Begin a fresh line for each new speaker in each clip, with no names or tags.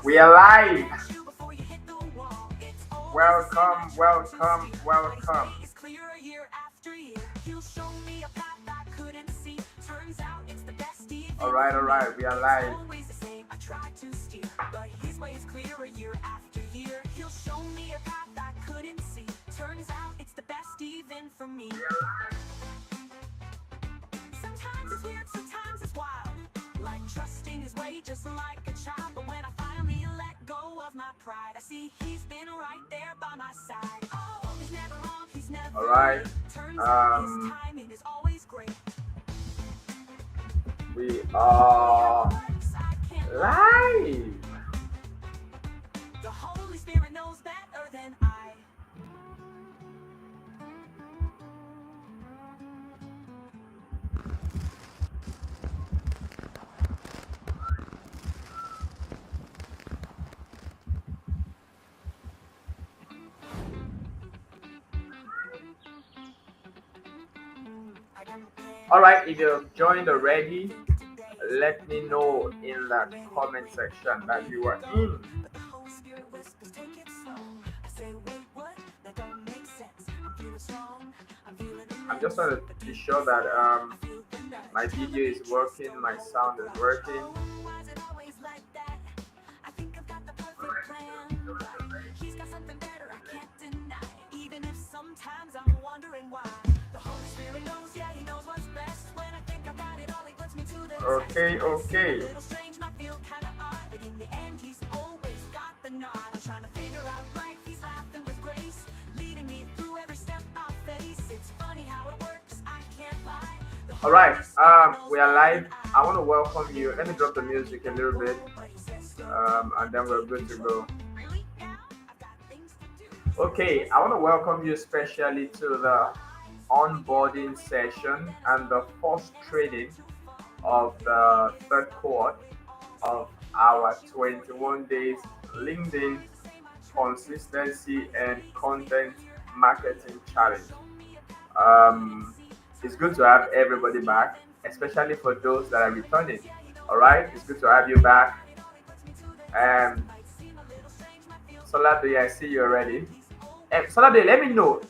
We are live. Welcome, welcome, welcome. All right, we are live. Turns out it's the best even for me. Sometimes it's weird, sometimes it's wild. Like trusting his way just like a child. But when I finally let go of my pride, I see he's been right there by my side. Oh, he's never wrong, he's never right. Turns out his timing is always great. We are live. The Holy Spirit knows better than I. All right, if you've joined already, let me know in the comment section that you are in. I'm just trying to be sure that my video is working, my sound is working. Sometimes I'm wondering why. The Holy Spirit knows, yeah, he knows what's best. When I think about it all, he puts me to the okay. A little strange, and I feel kind of odd, but in the end, he's always got the nod. I'm trying to figure out life, he's laughing with grace, leading me through every step I face. It's funny how it works, I can't lie. All right, we are live. I want to welcome you. Let me drop the music a little bit, and then we're good to go. Okay, I want to welcome you especially to the onboarding session and the first training of the third cohort of our 21 days LinkedIn consistency and content marketing challenge. Um, it's good to have everybody back, especially for those that are returning. All right, it's good to have you back. Um, Solade, I see you already. Solade, let me know.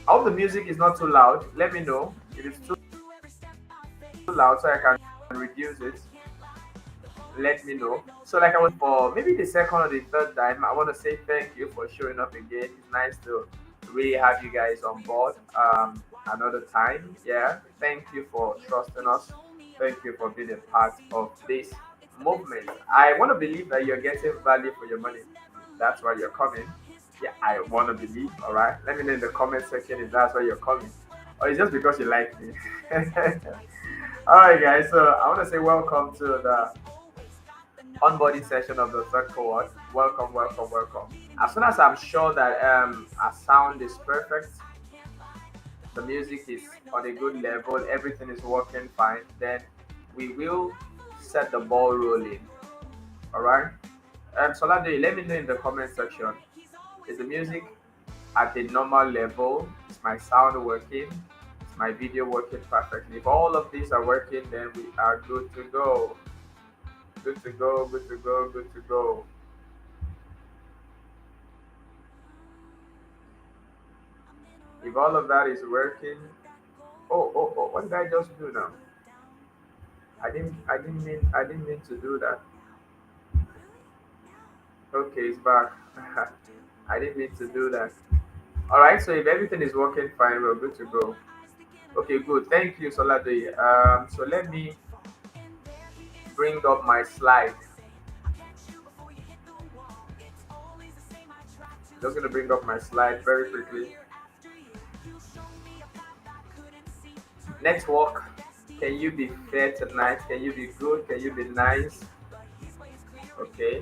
I hope the music is not too loud. Let me know if it's too loud so I can reduce it. Let me know. So, like I was for maybe the second or the third time, I want to say thank you for showing up again. It's nice to really have you guys on board another time. Yeah, thank you for trusting us. Thank you for being a part of this movement. I want to believe that you're getting value for your money. That's why you're coming. Yeah, I want to believe. All right, let me know in the comment section if that's why you're coming, or it's just because you like me. All right, guys. So I want to say welcome to the onboarding session of the third cohort. Welcome, welcome, welcome. As soon as I'm sure that our sound is perfect, the music is on a good level, everything is working fine, then we will set the ball rolling. All right. Solade, let me know in the comment section. Is the music at the normal level? Is my sound working? Is my video working perfectly? If all of these are working, then we are good to go. Good to go, good to go, good to go. If all of that is working, oh, what did I just do now? I didn't mean to do that. Okay, it's back. I didn't mean to do that. All right, so if everything is working fine, we're good to go. Okay, good. Thank you, Solade. So let me bring up my slide. Just gonna bring up my slide very quickly. Network. Can you be fair tonight? Can you be good? Can you be nice? Okay.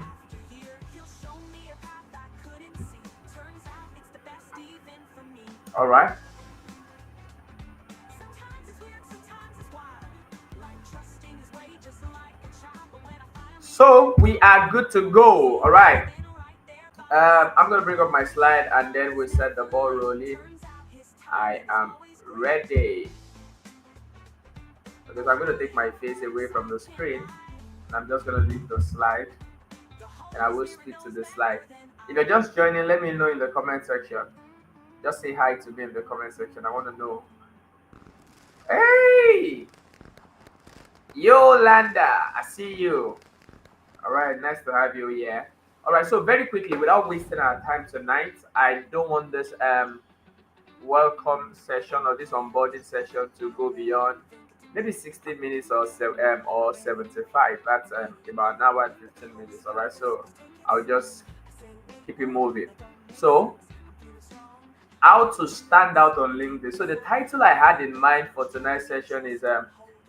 All right. So we are good to go. All right. I'm gonna bring up my slide and then we set the ball rolling. I am ready because I'm gonna take my face away from the screen and I'm just gonna leave the slide and I will speak to the slide. If you're just joining, let me know in the comment section. Just say hi to me in the comment section. I want to know. Hey, Yolanda, I see you. All right, nice to have you here. All right, so very quickly, without wasting our time tonight, I don't want this welcome session or this onboarding session to go beyond maybe 60 minutes or 75. That's about an hour and 15 minutes. All right, so I'll just keep it moving. So, how to stand out on LinkedIn. So the title I had in mind for tonight's session is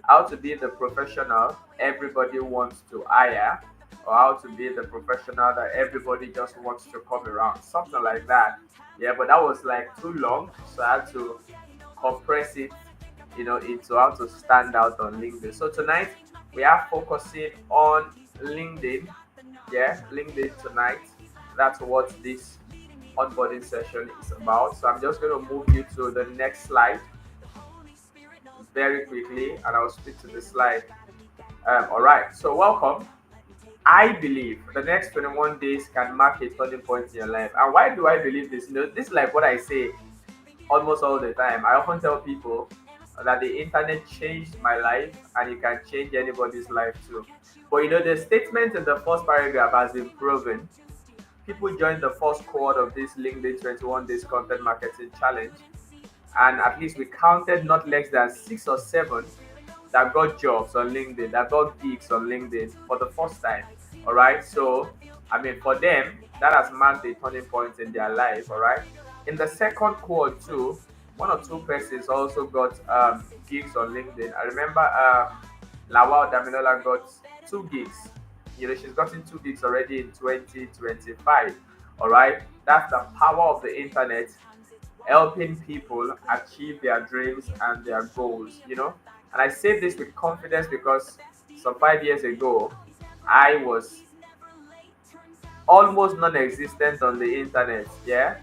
how to be the professional everybody wants to hire, or how to be the professional that everybody just wants to come around, something like that. Yeah, but that was like too long, so I had to compress it, into how to stand out on LinkedIn. So tonight we are focusing on LinkedIn. Yeah, LinkedIn tonight. That's what this onboarding session is about. So I'm just going to move you to the next slide very quickly, and I'll speak to the slide. All right. So welcome. I believe the next 21 days can mark a turning point in your life. And why do I believe this? This is like what I say almost all the time. I often tell people that the internet changed my life and it can change anybody's life too. But the statement in the first paragraph has been proven. People joined the first cohort of this LinkedIn 21 days content marketing challenge, and at least we counted not less than 6 or 7 that got jobs on LinkedIn, that got gigs on LinkedIn for the first time. All right, so I mean, for them, that has marked a turning point in their life. All right, in the second cohort too, 1 or 2 persons also got gigs on LinkedIn. I remember Lawal Damilola got 2 gigs. She's gotten 2 gigs already in 2025. All right, that's the power of the internet helping people achieve their dreams and their goals. And I say this with confidence because some 5 years ago, I was almost non-existent on the internet. Yeah,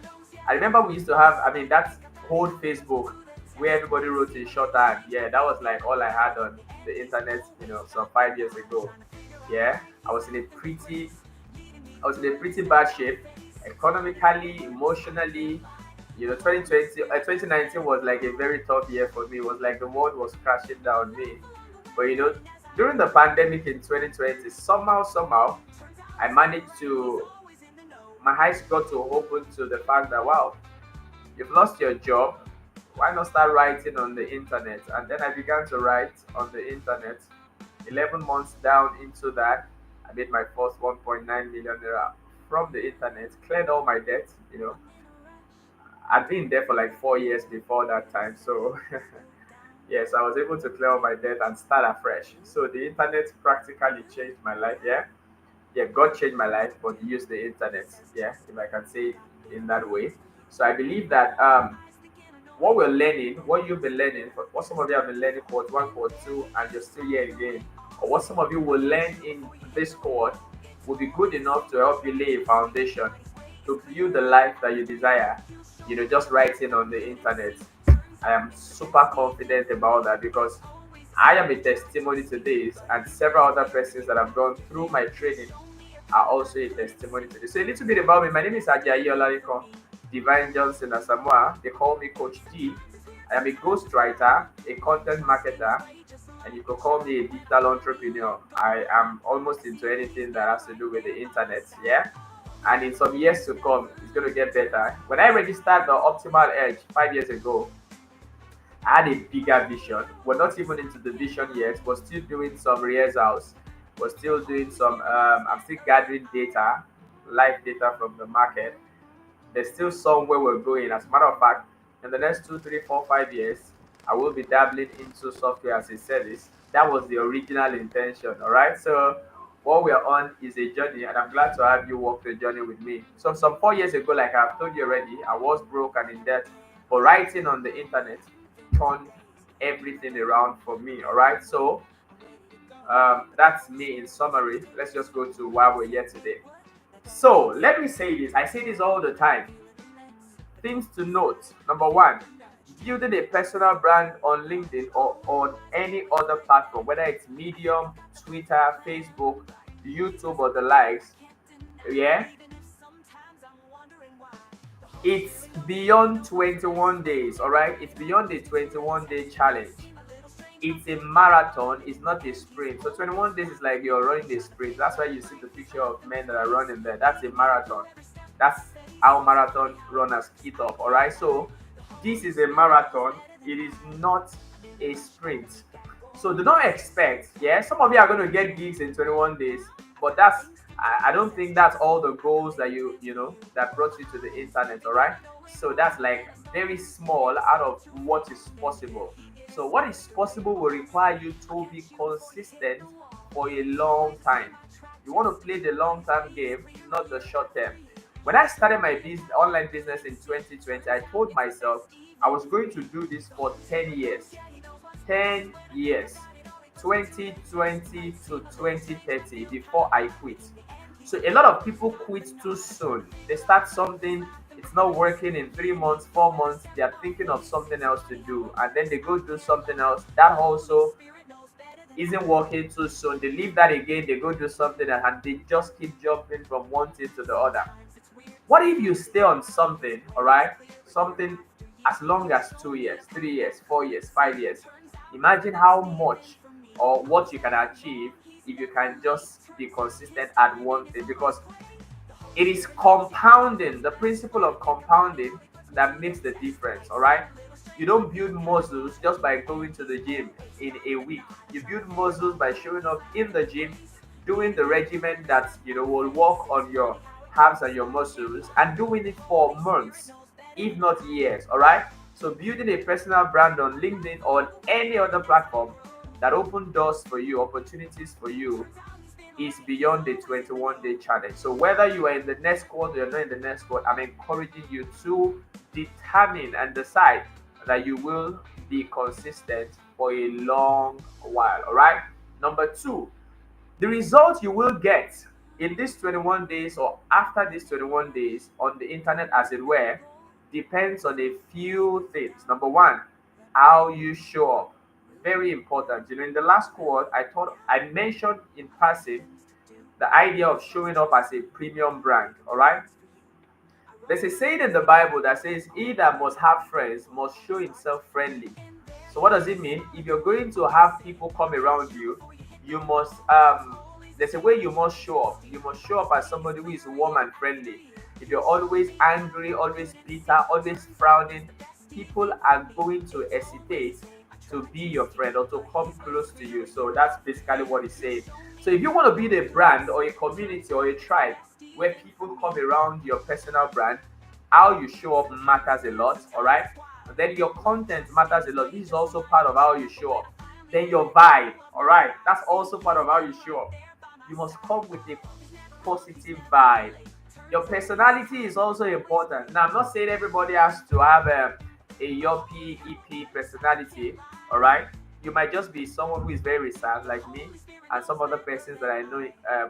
I remember we used to have. I mean, that's old Facebook where everybody wrote in shorthand. Yeah, that was like all I had on the internet. Some 5 years ago. Yeah, I was in a pretty bad shape, economically, emotionally. 2019 was like a very tough year for me. It was like the world was crashing down me. But during the pandemic in 2020, somehow, I managed to, my eyes got to open to the fact that, wow, you've lost your job. Why not start writing on the internet? And then I began to write on the internet. 11 months down into that, I made my first 1.9 million naira from the internet, cleared all my debts. I'd been there for like 4 years before that time. So, yes, I was able to clear all my debt and start afresh. So, the internet practically changed my life. Yeah. Yeah, God changed my life, but He used the internet. Yeah, if I can say it in that way. So, I believe that what we're learning, what you've been learning, what some of you have been learning cohort 1, cohort 2, and you're still here again, or what some of you will learn in this cohort will be good enough to help you lay a foundation to build the life that you desire. Just writing on the internet. I am super confident about that because I am a testimony to this, and several other persons that have gone through my training are also a testimony to this. So, a little bit about me. My name is Ajayi Olariko Divine Johnson Asamoah. They call me Coach D. I am a ghostwriter, a content marketer, and you can call me a digital entrepreneur. I am almost into anything that has to do with the internet. Yeah. And in some years to come, it's going to get better. When I registered the Optimal Edge 5 years ago, I had a bigger vision. We're not even into the vision yet. We're still doing some rehearsals. We're still doing some, I'm still gathering data, live data from the market. There's still somewhere we're going. As a matter of fact, in the next 2, 3, 4, 5 years, I will be dabbling into software as a service. That was the original intention. All right. So what we're on is a journey, and I'm glad to have you walk the journey with me. So some 4 years ago, like I've told you already, I was broke and in debt, but writing on the internet turned everything around for me. All right. So that's me in summary. Let's just go to why we're here today. So let me say this. I say this all the time. Things to note. Number one, Building a personal brand on LinkedIn or on any other platform, whether it's Medium, Twitter, Facebook, YouTube, or the likes, yeah, it's beyond 21 days, all right? It's beyond the 21-day challenge. It's a marathon, it's not a sprint. So 21 days is like you're running a sprint. That's why you see the picture of men that are running there. That's a marathon. That's how marathon runners keep up. All right. So this is a marathon. It is not a sprint. So do not expect. Yeah, some of you are going to get gigs in 21 days, but I don't think that's all the goals that that brought you to the internet. All right. So that's like very small out of what is possible. So what is possible will require you to be consistent for a long time. You want to play the long term game, not the short term. When I started my online business in 2020, I told myself I was going to do this for 10 years. 10 years. 2020 to 2030 before I quit. So a lot of people quit too soon. They start something, it's not working in 3 months, 4 months, they are thinking of something else to do, and then they go do something else that also isn't working too soon. They leave that again, they go do something else, and they just keep jumping from one thing to the other. What if you stay on something, all right? Something as long as 2 years, 3 years, 4 years, 5 years. Imagine how much or what you can achieve if you can just be consistent at one thing, because it is compounding, the principle of compounding, that makes the difference, all right? You don't build muscles just by going to the gym in a week. You build muscles by showing up in the gym, doing the regimen that will work on your abs and your muscles, and doing it for months, if not years, all right? So building a personal brand on LinkedIn or on any other platform that open doors for you, opportunities for you, is beyond the 21-day challenge. So whether you are in the next squad or you're not in the next squad, I'm encouraging you to determine and decide that you will be consistent for a long while. All right. Number two, the result you will get in these 21 days or after these 21 days on the internet, as it were, depends on a few things. Number one, how you show up. Very important. In the last quote, I mentioned in passing the idea of showing up as a premium brand. All right. There's a saying in the Bible that says, "He that must have friends must show himself friendly." So what does it mean? If you're going to have people come around you, you must there's a way you must show up. You must show up as somebody who is warm and friendly. If you're always angry, always bitter, always frowning, people are going to hesitate to be your friend or to come close to you. So that's basically what it's saying. So if you want to build a brand or a community or a tribe where people come around your personal brand, how you show up matters a lot, all right? And then your content matters a lot. This is also part of how you show up. Then your vibe, all right? That's also part of how you show up. You must come with a positive vibe. Your personality is also important. Now, I'm not saying everybody has to have a yuppie, EP personality, all right? You might just be someone who is very reserved, like me, and some other persons that I know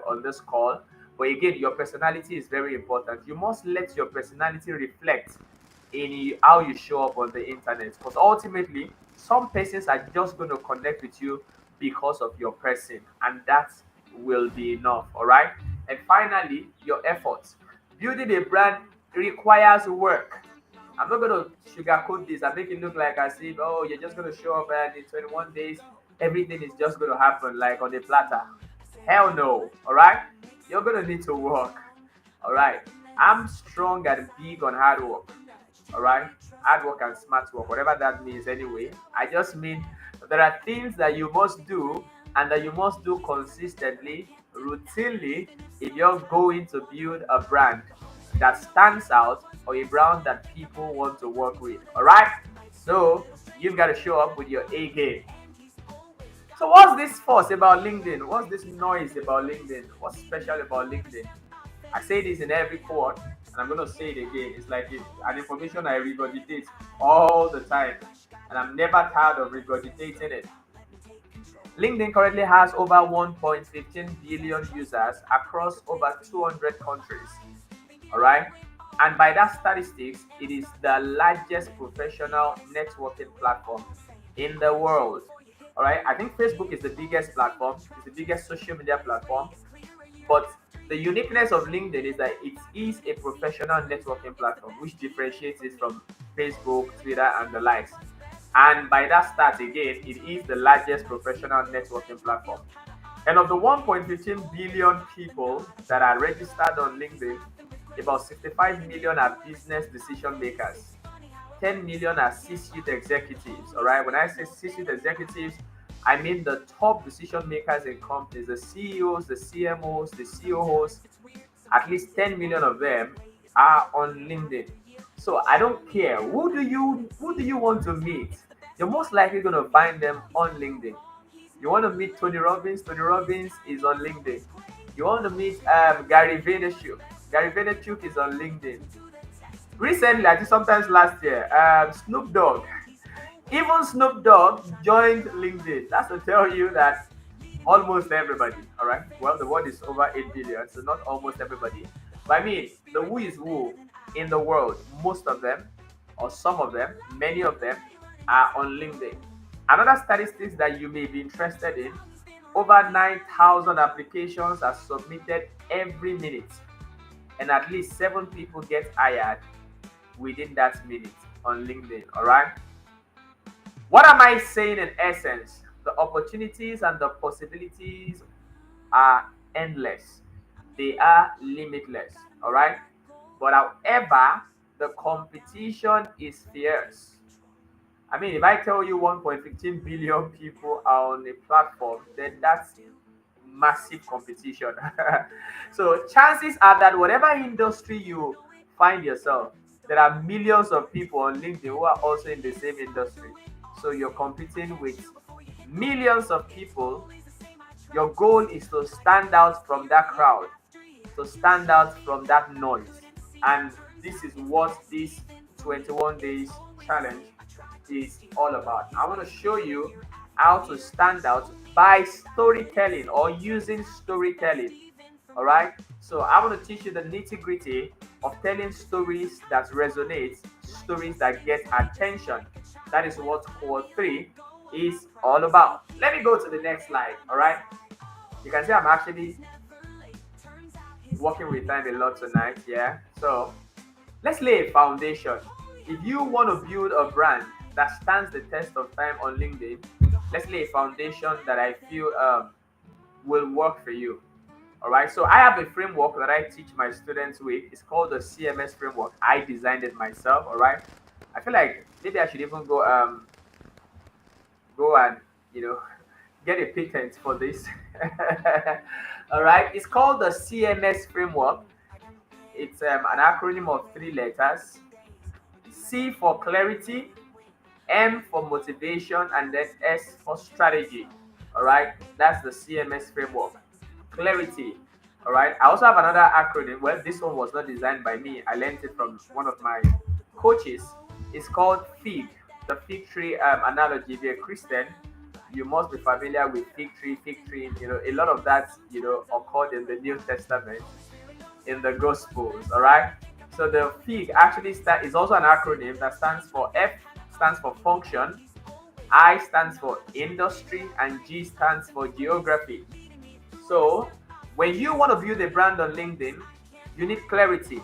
on this call. But again, your personality is very important. You must let your personality reflect in how you show up on the internet. Because ultimately, some persons are just going to connect with you because of your person, and that will be enough. All right. And finally, your efforts. Building a brand requires work. I'm not going to sugarcoat this and make it look like as if, oh, you're just going to show up and in 21 days, everything is just going to happen like on a platter. Hell no. All right. You're going to need to work. All right. I'm strong and big on hard work. All right. Hard work and smart work, whatever that means anyway. I just mean there are things that you must do and that you must do consistently, routinely, if you're going to build a brand that stands out or a brand that people want to work with. All right. So you've got to show up with your A game. So what's this fuss about LinkedIn? What's this noise about LinkedIn? What's special about LinkedIn? I say this in every quote, and I'm going to say it again. It's like an information I regurgitate all the time, and I'm never tired of regurgitating it. LinkedIn currently has over 1.15 billion users across over 200 countries. All right. And by that statistics, it is the largest professional networking platform in the world. All right. I think Facebook is the biggest platform, it's the biggest social media platform. But the uniqueness of LinkedIn is that it is a professional networking platform, which differentiates it from Facebook, Twitter, and the likes. And by that stat again, it is the largest professional networking platform. And of the 1.15 billion people that are registered on LinkedIn, about 65 million are business decision makers. 10 million are C-suite executives. All right. When I say C-suite executives, I mean the top decision makers in companies, the CEOs, the CMOs, the COOs. At least 10 million of them are on LinkedIn. So I don't care who do you want to meet. You're most likely going to find them on LinkedIn. You want to meet Tony Robbins? Tony Robbins is on LinkedIn. You want to meet Gary Vaynerchuk? Gary Vaynerchuk is on LinkedIn. Recently, I think sometimes last year, Snoop Dogg, even Snoop Dogg joined LinkedIn. That's to tell you that almost everybody, all right? Well, the world is over 8 billion, so not almost everybody. But I mean, the who is who in the world, most of them, or some of them, many of them, are on LinkedIn. Another statistics that you may be interested in, over 9,000 applications are submitted every minute, and at least 7 people get hired within that minute on LinkedIn. All right. What am I saying in essence? The opportunities and the possibilities are endless, they are limitless. All right. But however, the competition is fierce. I mean, if I tell you 1.15 billion people are on a platform, then that's massive competition. So chances are that whatever industry you find yourself, there are millions of people on LinkedIn who are also in the same industry. So you're competing with millions of people. Your goal is to stand out from that crowd, to stand out from that noise. And this is what this 21 days challenge is all about. I want to show you how to stand out by storytelling or using storytelling. All right. So I want to teach you the nitty gritty of telling stories that resonate, stories that get attention. That is what core three is all about. Let me go to the next slide. All right. You can see I'm actually working with time a lot tonight. Yeah. So let's lay a foundation. If you want to build a brand that stands the test of time on LinkedIn, let's lay a foundation that I feel will work for you. All right. So I have a framework that I teach my students with. It's called the CMS framework. I designed it myself. All right. I feel like maybe I should even go and you know get a patent for this. All right. It's called the CMS framework. It's an acronym of 3 letters: C for clarity, M for motivation, and then S for strategy. All right, that's the CMS framework. Clarity. All right. I also have another acronym. Well, this one was not designed by me. I learned it from one of my coaches. It's called FIG, the fig tree analogy. If you're a Christian, you must be familiar with fig tree, fig tree. A lot of that, occurred in the New Testament, in the Gospels. All right. So the FIG actually is also an acronym that stands for F stands for function, I stands for industry, and G stands for geography. So when you want to build a brand on LinkedIn, you need clarity.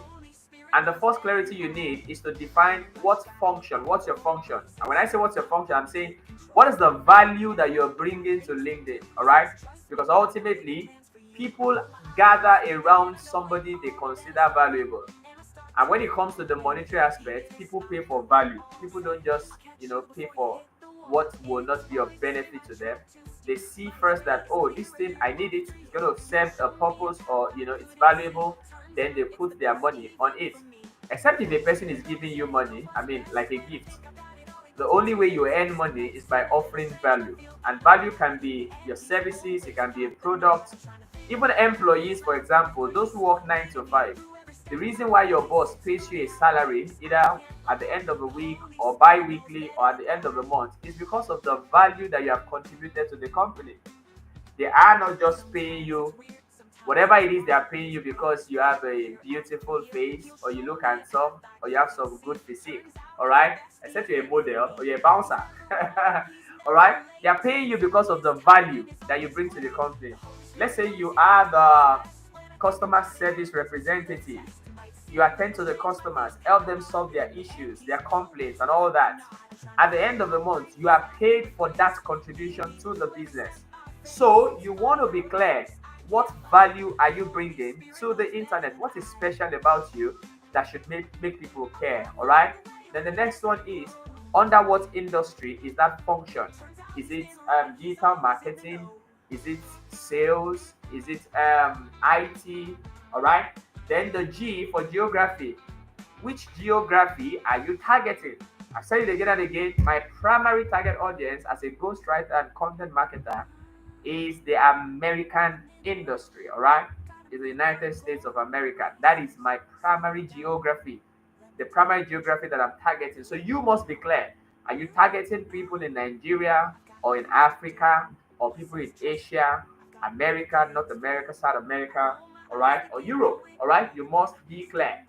And the first clarity you need is to define what's your function. And when I say what's your function, I'm saying what is the value that you're bringing to LinkedIn, all right? Because ultimately, people gather around somebody they consider valuable. And when it comes to the monetary aspect, people pay for value. People don't just, pay for what will not be of benefit to them. They see first that, oh, this thing, I need it, it's going to serve a purpose, or, it's valuable. Then they put their money on it. Except if a person is giving you money, I mean, like a gift. The only way you earn money is by offering value. And value can be your services, it can be a product. Even employees, for example, those who work 9 to 5, the reason why your boss pays you a salary, either at the end of the week or bi-weekly or at the end of the month, is because of the value that you have contributed to the company. They are not just paying you Whatever it is they are paying you because you have a beautiful face, or you look handsome, or you have some good physique. All right, except you're a model or you're a bouncer. All right, they are paying you because of the value that you bring to the company. Let's say you are the customer service representative. You attend to the customers, help them solve their issues, their complaints, and all that. At the end of the month, you are paid for that contribution to the business. So you want to be clear, what value are you bringing to the internet? What is special about you that should make people care? All right. Then the next one is, under what industry is that function? Is it digital marketing? Is it sales? Is it IT? All right. Then the G for geography. Which geography are you targeting? I said it again and again. My primary target audience as a ghostwriter and content marketer is the American industry, all right? Is the United States of America. That is my primary geography, the primary geography that I'm targeting. So you must be clear. Are you targeting people in Nigeria or in Africa or people in Asia, America, North America, South America, all right, or Europe, all right? You must be clear.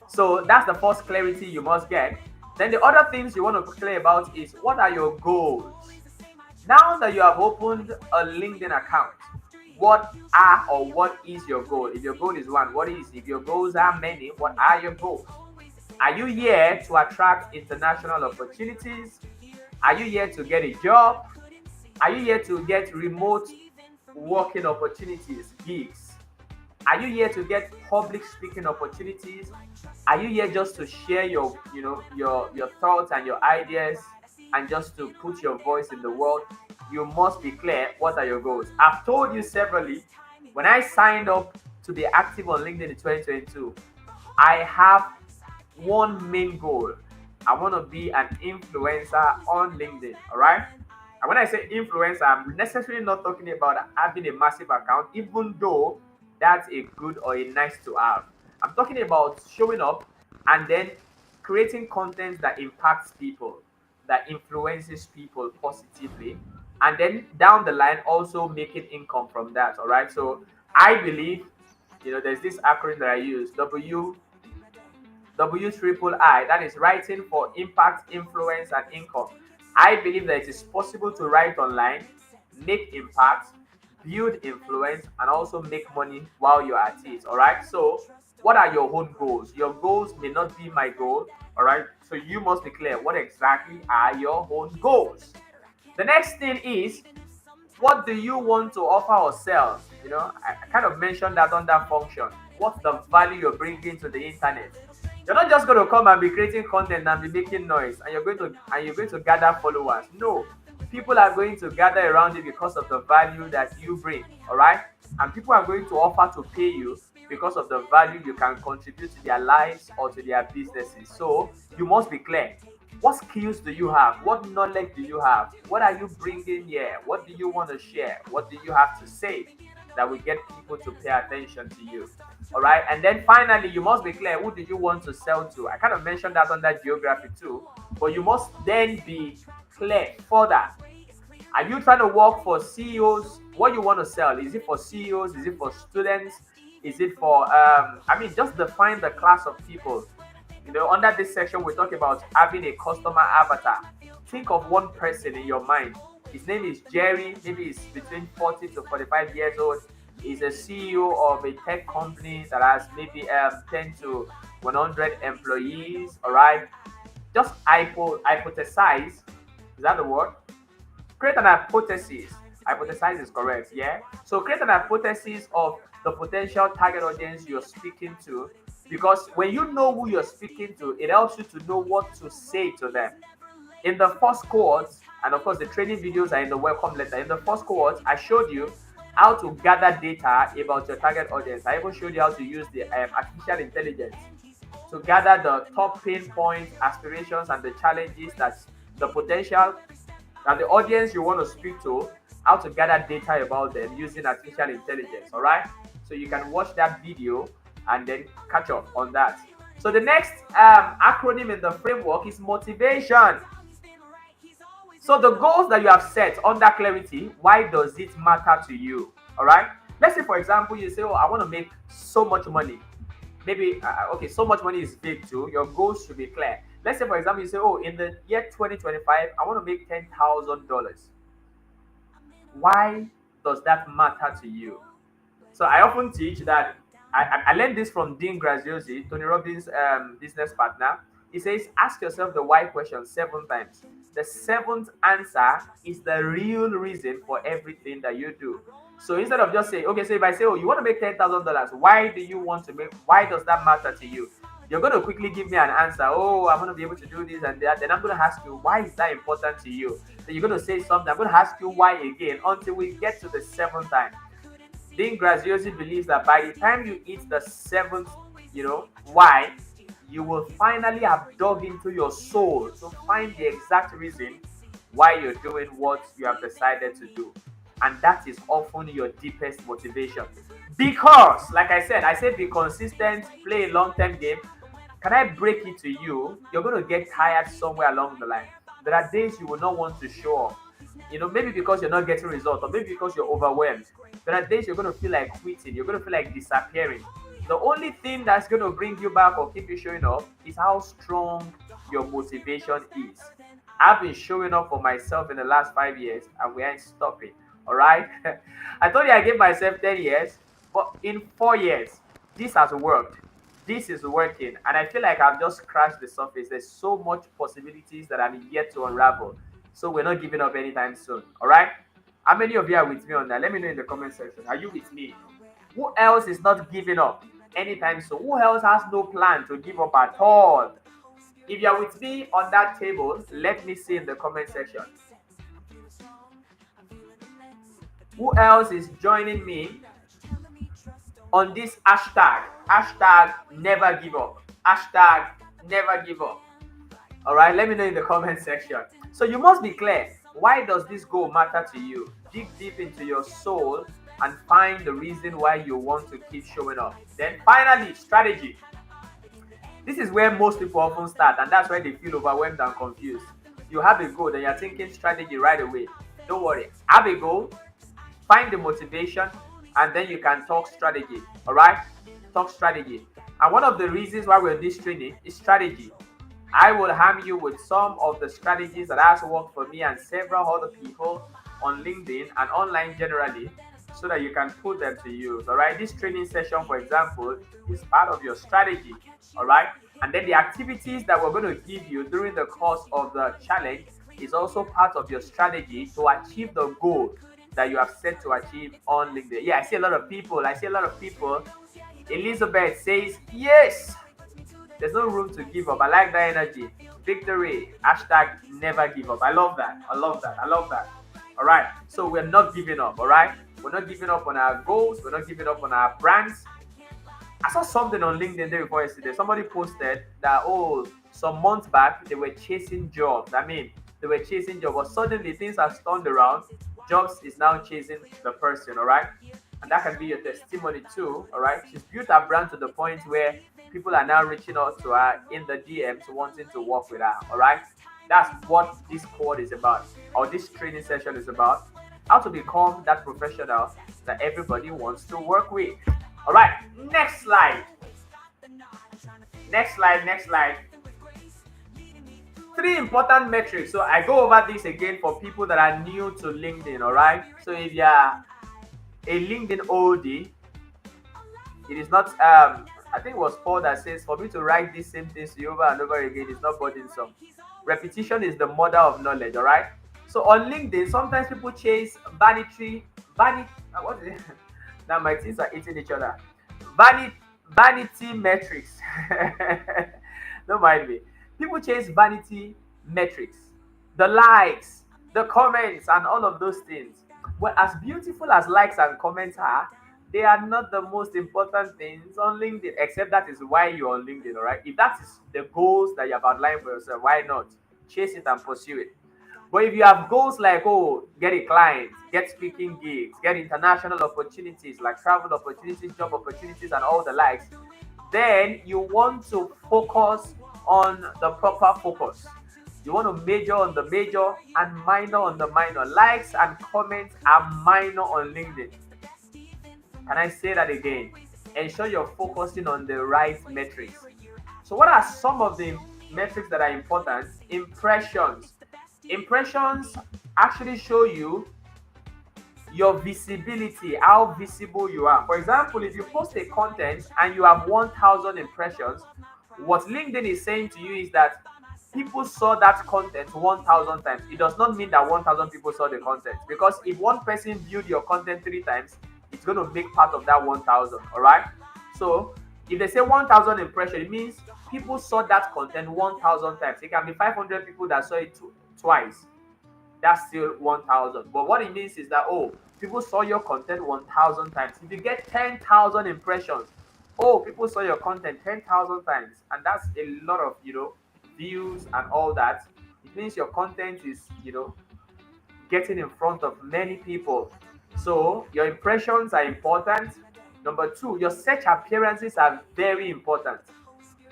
So that's the first clarity you must get. Then the other things you want to clear about is, what are your goals? Now that you have opened a LinkedIn account, what are or what is your goal? If your goal is one, what is? If your goals are many, what are your goals? Are you here to attract international opportunities? Are you here to get a job? Are you here to get remote working opportunities, gigs? Are you here to get public speaking opportunities? Are you here just to share your, your thoughts and your ideas, and just to put your voice in the world? You must be clear, what are your goals? I've told you severally, when I signed up to be active on LinkedIn in 2022, I have one main goal. I want to be an influencer on LinkedIn, all right? And when I say influencer, I'm necessarily not talking about having a massive account, even though that's a good or a nice to have. I'm talking about showing up and then creating content that impacts people, that influences people positively, and then down the line also making income from that. All right. So I believe, there's this acronym that I use, W triple I, that is writing for impact, influence, and income. I believe that it is possible to write online, make impact, build influence, and also make money while you're at it. All right. So, what are your own goals? Your goals may not be my goal. All right. So, you must be clear, what exactly are your own goals? The next thing is, what do you want to offer or sell? I kind of mentioned that on that function. What's the value you're bringing to the internet? You're not just going to come and be creating content and be making noise, and you're going to gather followers. No, people are going to gather around you because of the value that you bring. All right, and people are going to offer to pay you because of the value you can contribute to their lives or to their businesses. So you must be clear. What skills do you have? What knowledge do you have? What are you bringing here? What do you want to share? What do you have to say that will get people to pay attention to you? All right. And then finally, you must be clear, who do you want to sell to? I kind of mentioned that under geography too, but you must then be clear further. Are you trying to work for CEOs? What you want to sell? Is it for CEOs? Is it for students? Is it for, just define the class of people. Under this section, we talk about having a customer avatar. Think of one person in your mind. His name is Jerry. Maybe he's between 40 to 45 years old. He's a CEO of a tech company that has maybe 10 to 100 employees. All right. Just hypothesize. Is that the word? Create an hypothesis. Hypothesize is correct. Yeah. So create an hypothesis of the potential target audience you're speaking to, because when you know who you're speaking to, it helps you to know what to say to them. In the first cohort, and of course the training videos are in the welcome letter. In the first cohort, I showed you how to gather data about your target audience. I even showed you how to use the artificial intelligence to gather the top pain points, aspirations, and the challenges that the potential and the audience you want to speak to, how to gather data about them using artificial intelligence. All right. So you can watch that video and then catch up on that. So the next acronym in the framework is motivation. So the goals that you have set under clarity, why does it matter to you? All right. Let's say, for example, you say, "Oh, I want to make so much money." Maybe okay, so much money is big too. Your goals should be clear. Let's say, for example, you say, "Oh, in the year 2025, I want to make $10,000." Why does that matter to you? So I often teach that I learned this from Dean Graziosi, Tony Robbins' business partner. He says, ask yourself the why question 7 times. The seventh answer is the real reason for everything that you do. So instead of just saying, okay, so if I say, oh, you want to make $10,000, why do you want to make, why does that matter to you? You're going to quickly give me an answer. Oh, I'm going to be able to do this and that. Then I'm going to ask you, why is that important to you? Then you're going to say something. I'm going to ask you why again until we get to the seventh time. Dean Graziosi believes that by the time you eat the seventh, why, you will finally have dug into your soul to find the exact reason why you're doing what you have decided to do. And that is often your deepest motivation. Because, like I said, be consistent, play a long term game. Can I break it to you? You're going to get tired somewhere along the line. There are days you will not want to show up. Maybe because you're not getting results, or maybe because you're overwhelmed. There are days you're going to feel like quitting, you're going to feel like disappearing. The only thing that's going to bring you back or keep you showing up is how strong your motivation is. I've been showing up for myself in the last 5 years and we ain't stopping. All right. I told you I gave myself 10 years, but in 4 years, this has worked. This is working, and I feel like I've just scratched the surface. There's so much possibilities that I'm yet to unravel. So we're not giving up anytime soon. All right. How many of you are with me on that? Let me know in the comment section. Are you with me? Who else is not giving up anytime soon? Who else has no plan to give up at all? If you're with me on that table, let me see in the comment section. Who else is joining me on this hashtag? Hashtag never give up. Hashtag never give up. All right, let me know in the comment section. So you must be clear. Why does this goal matter to you? Dig deep into your soul and find the reason why you want to keep showing up. Then finally, strategy. This is where most people often start, and that's why they feel overwhelmed and confused. You have a goal, then you're thinking strategy right away. Don't worry. Have a goal, find the motivation, and then you can talk strategy. All right? Talk strategy. And one of the reasons why we're in this training is strategy. I will harm you with some of the strategies that has worked for me and several other people on LinkedIn and online generally, so that you can put them to use. All right. This training session, for example, is part of your strategy. All right. And then the activities that we're going to give you during the course of the challenge is also part of your strategy to achieve the goal that you have set to achieve on LinkedIn. Yeah, I see a lot of people. Elizabeth says, yes, there's no room to give up. I like that energy. Victory. Hashtag never give up. I love that. I love that. I love that. All right. So we're not giving up. All right. We're not giving up on our goals. We're not giving up on our brands. I saw something on LinkedIn day before yesterday. Somebody posted that, oh, some months back, they were chasing jobs. I mean, they were chasing jobs, but suddenly things have turned around. Jobs is now chasing the person. All right. And that can be your testimony too. All right. She's built her brand to the point where people are now reaching out to her in the DMs wanting to work with her. All right. That's what this code is about, or this training session is about. How to become that professional that everybody wants to work with. All right. Next slide. Next slide. Next slide. 3 important metrics. So I go over this again for people that are new to LinkedIn. All right. So if you're a LinkedIn oldie, it is not I think it was Paul that says, for me to write these same things to you over and over again is not burdensome. Repetition is the mother of knowledge. All right. So on LinkedIn, sometimes people chase what is it? Now my teeth are eating each other. Vanity metrics. Don't mind me. People chase vanity metrics, the likes, the comments, and all of those things. Well, as beautiful as likes and comments are, they are not the most important things on LinkedIn, except that is why you're on LinkedIn, all right? If that is the goals that you have outlined for yourself, why not? Chase it and pursue it. But if you have goals like, oh, get a client, get speaking gigs, get international opportunities like travel opportunities, job opportunities, and all the likes, then you want to focus on the proper focus. You want to major on the major and minor on the minor. Likes and comments are minor on LinkedIn. Can I say that again? Ensure you're focusing on the right metrics. So, what are some of the metrics that are important? Impressions. Impressions actually show you your visibility, how visible you are. For example, if you post a content and you have 1,000 impressions, what LinkedIn is saying to you is that people saw that content 1,000 times. It does not mean that 1,000 people saw the content, because if one person viewed your content 3 times, it's going to make part of that 1,000. All right. So if they say 1,000 impressions, it means people saw that content 1,000 times. It can be 500 people that saw it twice. That's still 1,000. But what it means is that, oh, people saw your content 1,000 times. If you get 10,000 impressions, oh, people saw your content 10,000 times, and that's a lot of views and all that. It means your content is getting in front of many people. So your impressions are important. Number two, your search appearances are very important.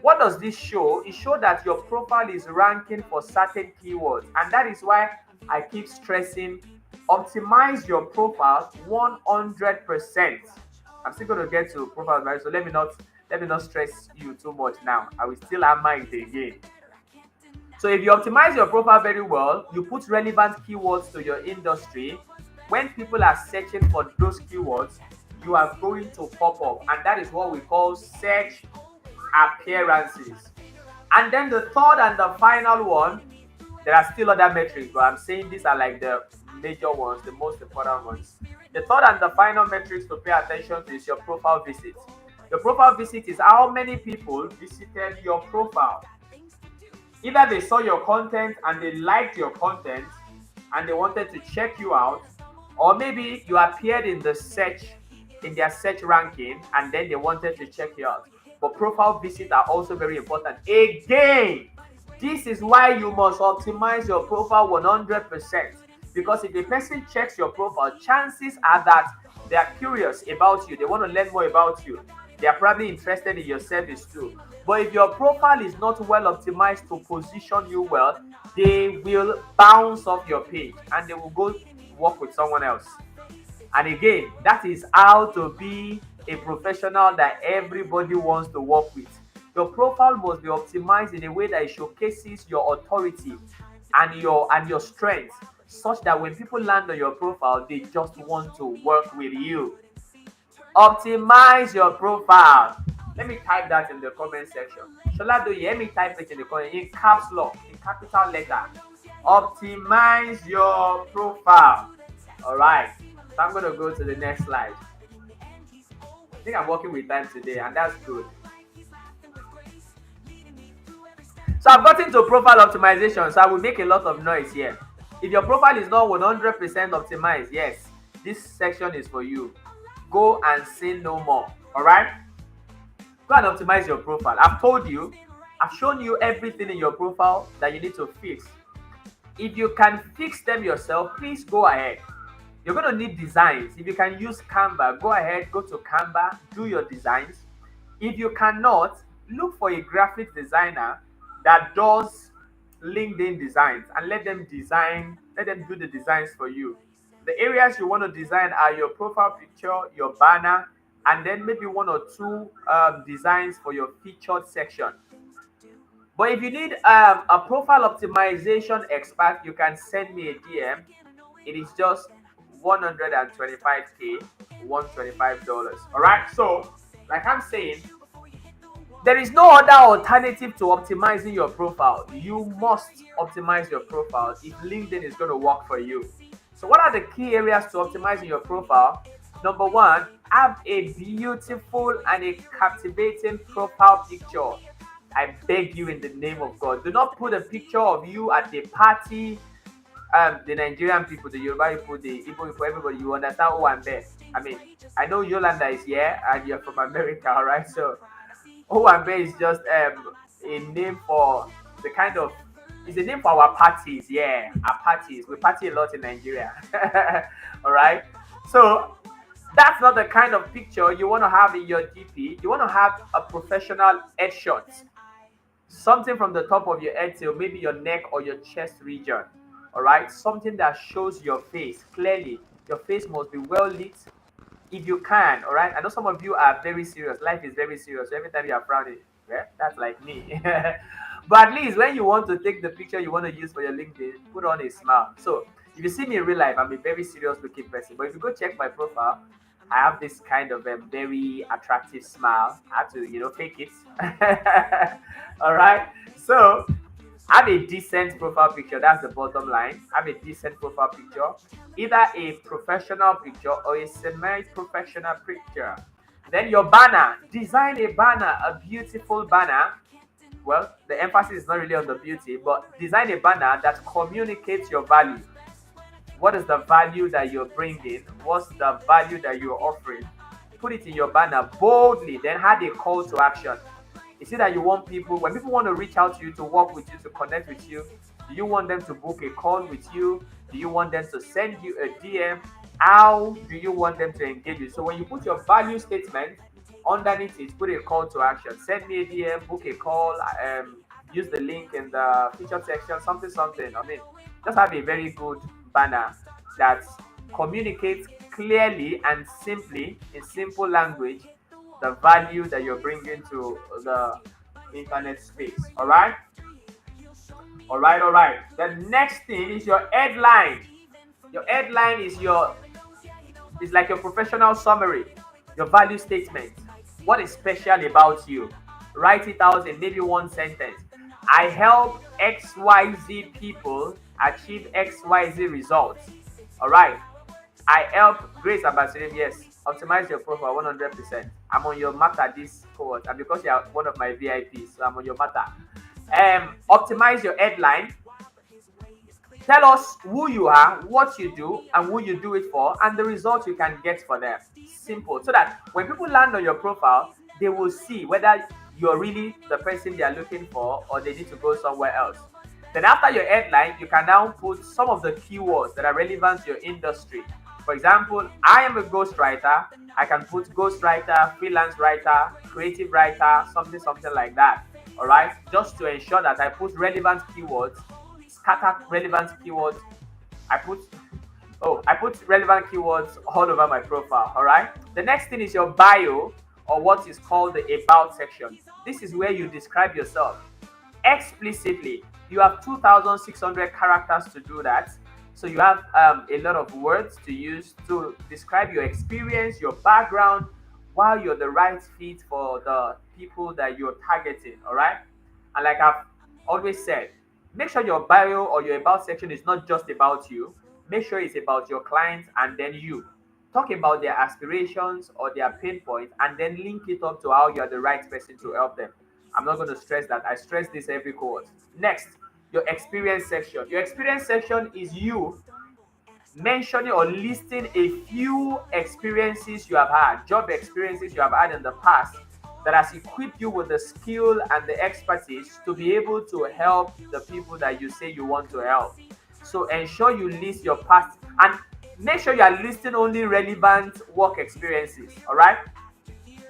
What does this show? It shows that your profile is ranking for certain keywords, and that is why I keep stressing optimize your profile 100%. I'm still going to get to profile value, so let me not stress you too much now. I will still hammer it again. So if you optimize your profile very well, you put relevant keywords to your industry. When people are searching for those keywords, you are going to pop up, and that is what we call search appearances. And then the third and the final one, there are still other metrics, but I'm saying these are like the major ones, the most important ones. The third and the final metrics to pay attention to is your profile visit. Your profile visit is how many people visited your profile. Either they saw your content and they liked your content and they wanted to check you out, or maybe you appeared in their search ranking, and then they wanted to check you out. But profile visits are also very important. Again, this is why you must optimize your profile 100%. Because if a person checks your profile, chances are that they are curious about you. They want to learn more about you. They are probably interested in your service too. But if your profile is not well optimized to position you well, they will bounce off your page and they will go work with someone else. And again, that is how to be a professional that everybody wants to work with. Your profile must be optimized in a way that it showcases your authority and your strength, such that when people land on your profile, they just want to work with you. Optimize your profile. Let me type that in the comment section. Shola do you let me type it in the comment in caps lock, in capital letter. Optimize your profile. All right. So I'm gonna go to the next slide. I think I'm working with time today, and that's good. So I've gotten to profile optimization, so I will make a lot of noise here. If your profile is not 100% optimized, yes, this section is for you. Go and say no more. All right? Go and optimize your profile. I've told you, I've shown you everything in your profile that you need to fix. If you can fix them yourself, please go ahead. You're going to need designs. If you can use Canva, go ahead, go to Canva, do your designs. If you cannot, look for a graphic designer that does LinkedIn designs and let them do the designs for you. The areas you want to design are your profile picture, your banner, and then maybe one or two designs for your featured section. But if you need a profile optimization expert, you can send me a DM. It is just 125K, $125. All right. So, like I'm saying, there is no other alternative to optimizing your profile. You must optimize your profile if LinkedIn is going to work for you. So, what are the key areas to optimizing your profile? Number one, have a beautiful and a captivating profile picture. I beg you in the name of God, do not put a picture of you at a party. The Nigerian people, the Yoruba people, the Igbo people, everybody, you understand who I'm there. I mean, I know Yolanda is here and you're from America, all right? So, Owambe is just a name for the kind of it's a name for our parties. Yeah, our parties. We party a lot in Nigeria. All right. So that's not the kind of picture you want to have in your DP. You want to have a professional headshot. Something from the top of your head to maybe your neck or your chest region. All right. Something that shows your face clearly. Your face must be well lit. if you can, all right. I know some of you are very serious. Life is very serious. So every time you are frowning, yeah, that's like me. But at least when you want to take the picture you want to use for your LinkedIn, put on a smile. So if you see me in real life, I'm a very serious looking person. But if you go check my profile, I have this kind of a very attractive smile. I have to, fake it. All right. So have a decent profile picture. That's the bottom line. Have a decent profile picture, either a professional picture or a semi-professional picture. Then your banner. Design a banner, a beautiful banner. Well, the emphasis is not really on the beauty, but design a banner that communicates your value. What is the value that you're bringing? What's the value that you're offering? Put it in your banner boldly, then add a call to action. You see that you want people, when people want to reach out to you, to work with you, to connect with you, do you want them to book a call with you? Do you want them to send you a DM? How do you want them to engage you? So when you put your value statement underneath it, put a call to action. Send me a DM, book a call, use the link in the feature section, something, something. I mean, just have a very good banner that communicates clearly and simply in simple language the value that you're bringing to the internet space. All right, all right, all right. The next thing is your headline. Your headline is like your professional summary, your value statement. What is special about you? Write it out in maybe one sentence. I help XYZ people achieve XYZ results. All right. I help Grace Ambassador. Yes, optimize your profile 100%. I'm on your matter this cohort, and because you are one of my VIPs, so I'm on your matter. Optimize your headline. Tell us who you are, what you do, and who you do it for, and the results you can get for them. Simple. So that when people land on your profile, they will see whether you're really the person they are looking for or they need to go somewhere else. Then after your headline, you can now put some of the keywords that are relevant to your industry. For example, I am a ghostwriter. I can put ghostwriter, freelance writer, creative writer, something, something like that. All right, just to ensure that I put relevant keywords, scatter relevant keywords. I put I put relevant keywords all over my profile. All right. The next thing is your bio, or what is called the about section. This is where you describe yourself explicitly. You have 2,600 characters to do that. So you have a lot of words to use to describe your experience, your background, while you're the right fit for the people that you're targeting. All right. And like I've always said, make sure your bio or your about section is not just about you. Make sure it's about your clients and then you. Talk about their aspirations or their pain points and then link it up to how you're the right person to help them. I'm not going to stress that. I stress this every course. Next, your experience section. Your experience section is you mentioning or listing a few experiences you have had, job experiences you have had in the past that has equipped you with the skill and the expertise to be able to help the people that you say you want to help. So ensure you list your past and make sure you are listing only relevant work experiences. All right.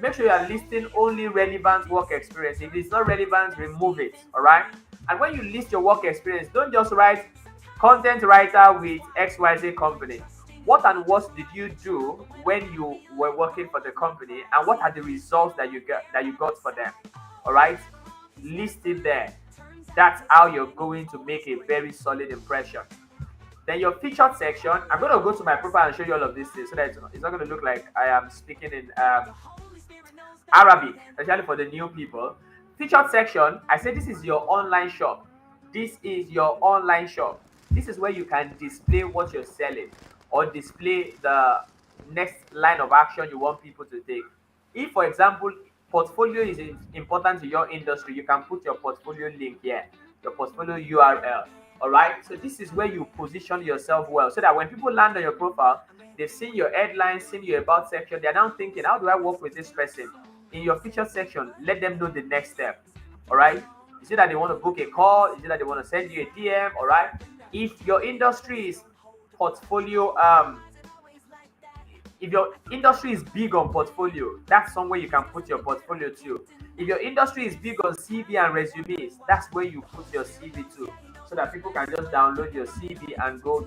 Make sure you are listing only relevant work experience. If it's not relevant, remove it. All right. And when you list your work experience, don't just write content writer with XYZ company. What and what did you do when you were working for the company, and what are the results that you got for them? All right, list it there. That's how you're going to make a very solid impression. Then your featured section. I'm going to go to my profile and show you all of these things so that it's not going to look like I am speaking in Arabic, especially for the new people. Featured section, I say this is your online shop. This is your online shop. This is where you can display what you're selling or display the next line of action you want people to take. If, for example, portfolio is important to your industry, you can put your portfolio link here, your portfolio URL. All right. So this is where you position yourself well so that when people land on your profile, they've seen your headline, seen your about section. They're now thinking, how do I work with this person? In your featured section, let them know the next step. All right. Is it that they want to book a call? Is it that they want to send you a DM? All right. If your industry is portfolio, if your industry is big on portfolio, that's somewhere you can put your portfolio to. If your industry is big on CV and resumes, that's where you put your CV to, so that people can just download your CV and go,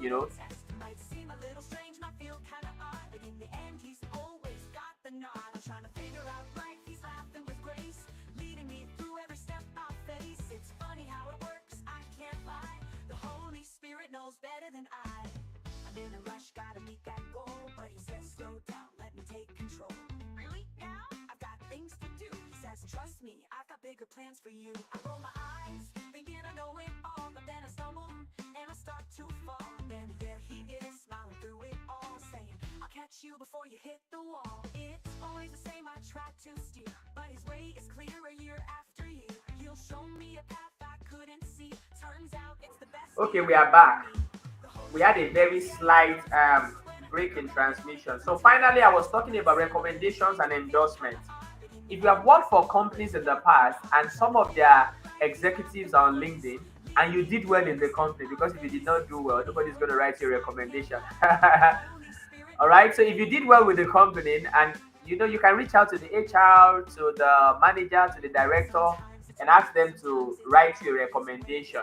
I'm trying to figure out life, he's laughing with grace, leading me through every step I face. It's funny how it works, I can't lie. The Holy Spirit knows better than I. I'm in a rush, gotta meet that goal, but he says slow down, let me take control. Really now? I've got things to do. He says trust me, I've got bigger plans for you. I roll my eyes, thinking I know it all, but then I stumble and I start to fall. Then there he is, smiling through it all, saying I'll catch you before you hit the wall. It's always the same, I try to steer, but his way is clearer year after year. He'll show me a path I couldn't see. Turns out it's the best.
Okay, we are back. We had a very slight break in transmission. So finally, I was talking about recommendations and endorsements. If you have worked for companies in the past and some of their executives are on LinkedIn and you did well in the company, because if you did not do well, nobody's going to write you a recommendation. All right. So if you did well with the company, and you can reach out to the HR, to the manager, to the director, and ask them to write you a recommendation.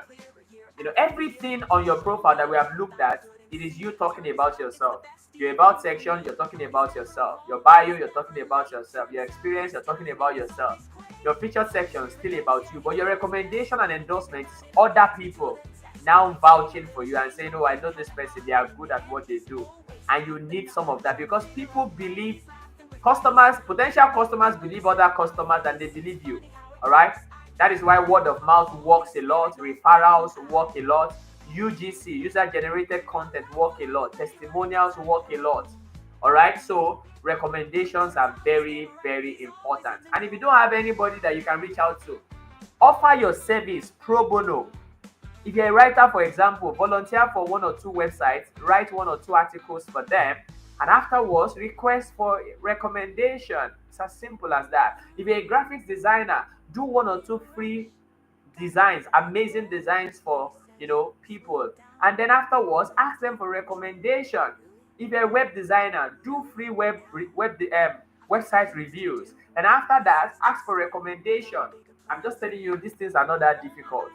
Everything on your profile that we have looked at, it is you talking about yourself. Your about section, you're talking about yourself. Your bio, you're talking about yourself. Your experience, you're talking about yourself. Your featured section is still about you, but your recommendation and endorsement is other people now vouching for you and saying, oh, I know this person, they are good at what they do. And you need some of that, because people believe, potential customers believe other customers than they believe you. All right. That is why word of mouth works a lot, referrals work a lot, UGC, user generated content, work a lot, testimonials work a lot. All right. So recommendations are very, very important. And if you don't have anybody that you can reach out to, offer your service pro bono. If you're a writer, for example, volunteer for 1 or 2 websites, write 1 or 2 articles for them, and afterwards request for recommendation. It's as simple as that. If you're a graphics designer, do 1 or 2 free designs, amazing designs for people, and then afterwards ask them for recommendation. If you're a web designer, do free website reviews, and after that ask for recommendation. I'm just telling you, these things are not that difficult.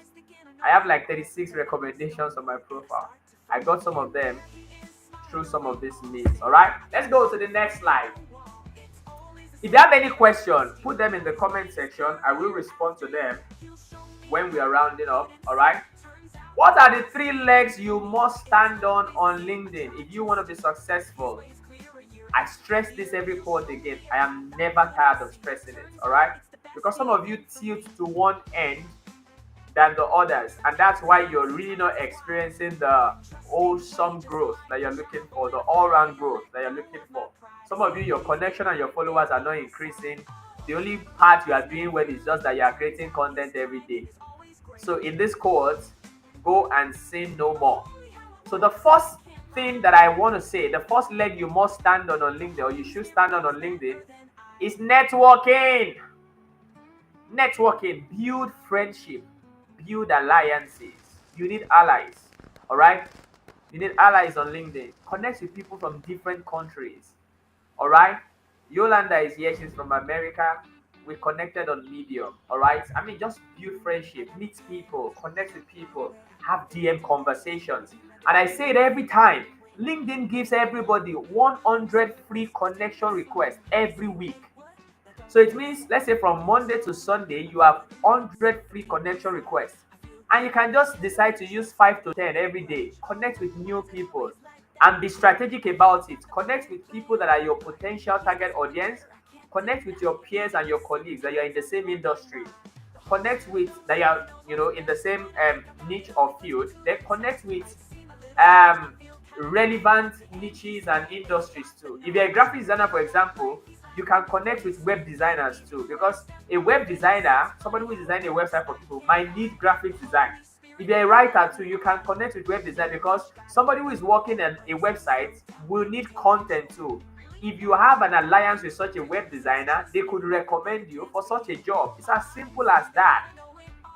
I have like 36 recommendations on my profile. I got some of them through some of these means. All right, let's go to the next slide. If you have any question, put them in the comment section. I will respond to them when we are rounding up. All right. What are the 3 legs you must stand on LinkedIn if you want to be successful? I stress this every quote again. I am never tired of stressing it. All right. Because some of you tilt to one end than the others, and that's why you're really not experiencing the wholesome growth that you're looking for, the all-round growth that you're looking for. Some of you, your connection and your followers are not increasing. The only part you are doing well is just that you are creating content every day. So in this quote, go and sin no more. So the first thing that I want to say, the first leg you must stand on LinkedIn, or you should stand on LinkedIn, is networking. Networking, build friendship, build alliances. You need allies. All right. You need allies on LinkedIn. Connect with people from different countries. All right. Yolanda is here. She's from America. We connected on Medium. All right. I mean, just build friendship, meet people, connect with people, have DM conversations. And I say it every time. LinkedIn gives everybody 100 free connection requests every week. So it means, let's say from Monday to Sunday, you have 100 free connection requests. And you can just decide to use 5 to 10 every day. Connect with new people and be strategic about it. Connect with people that are your potential target audience. Connect with your peers and your colleagues that you're in the same industry. Connect with that you're in the same niche or field. Then connect with relevant niches and industries too. If you're a graphic designer, for example, you can connect with web designers too, because a web designer, somebody who is designing a website for people, might need graphic design. If you're a writer too, you can connect with web design, because somebody who is working on a website will need content too. If you have an alliance with such a web designer, they could recommend you for such a job. It's as simple as that.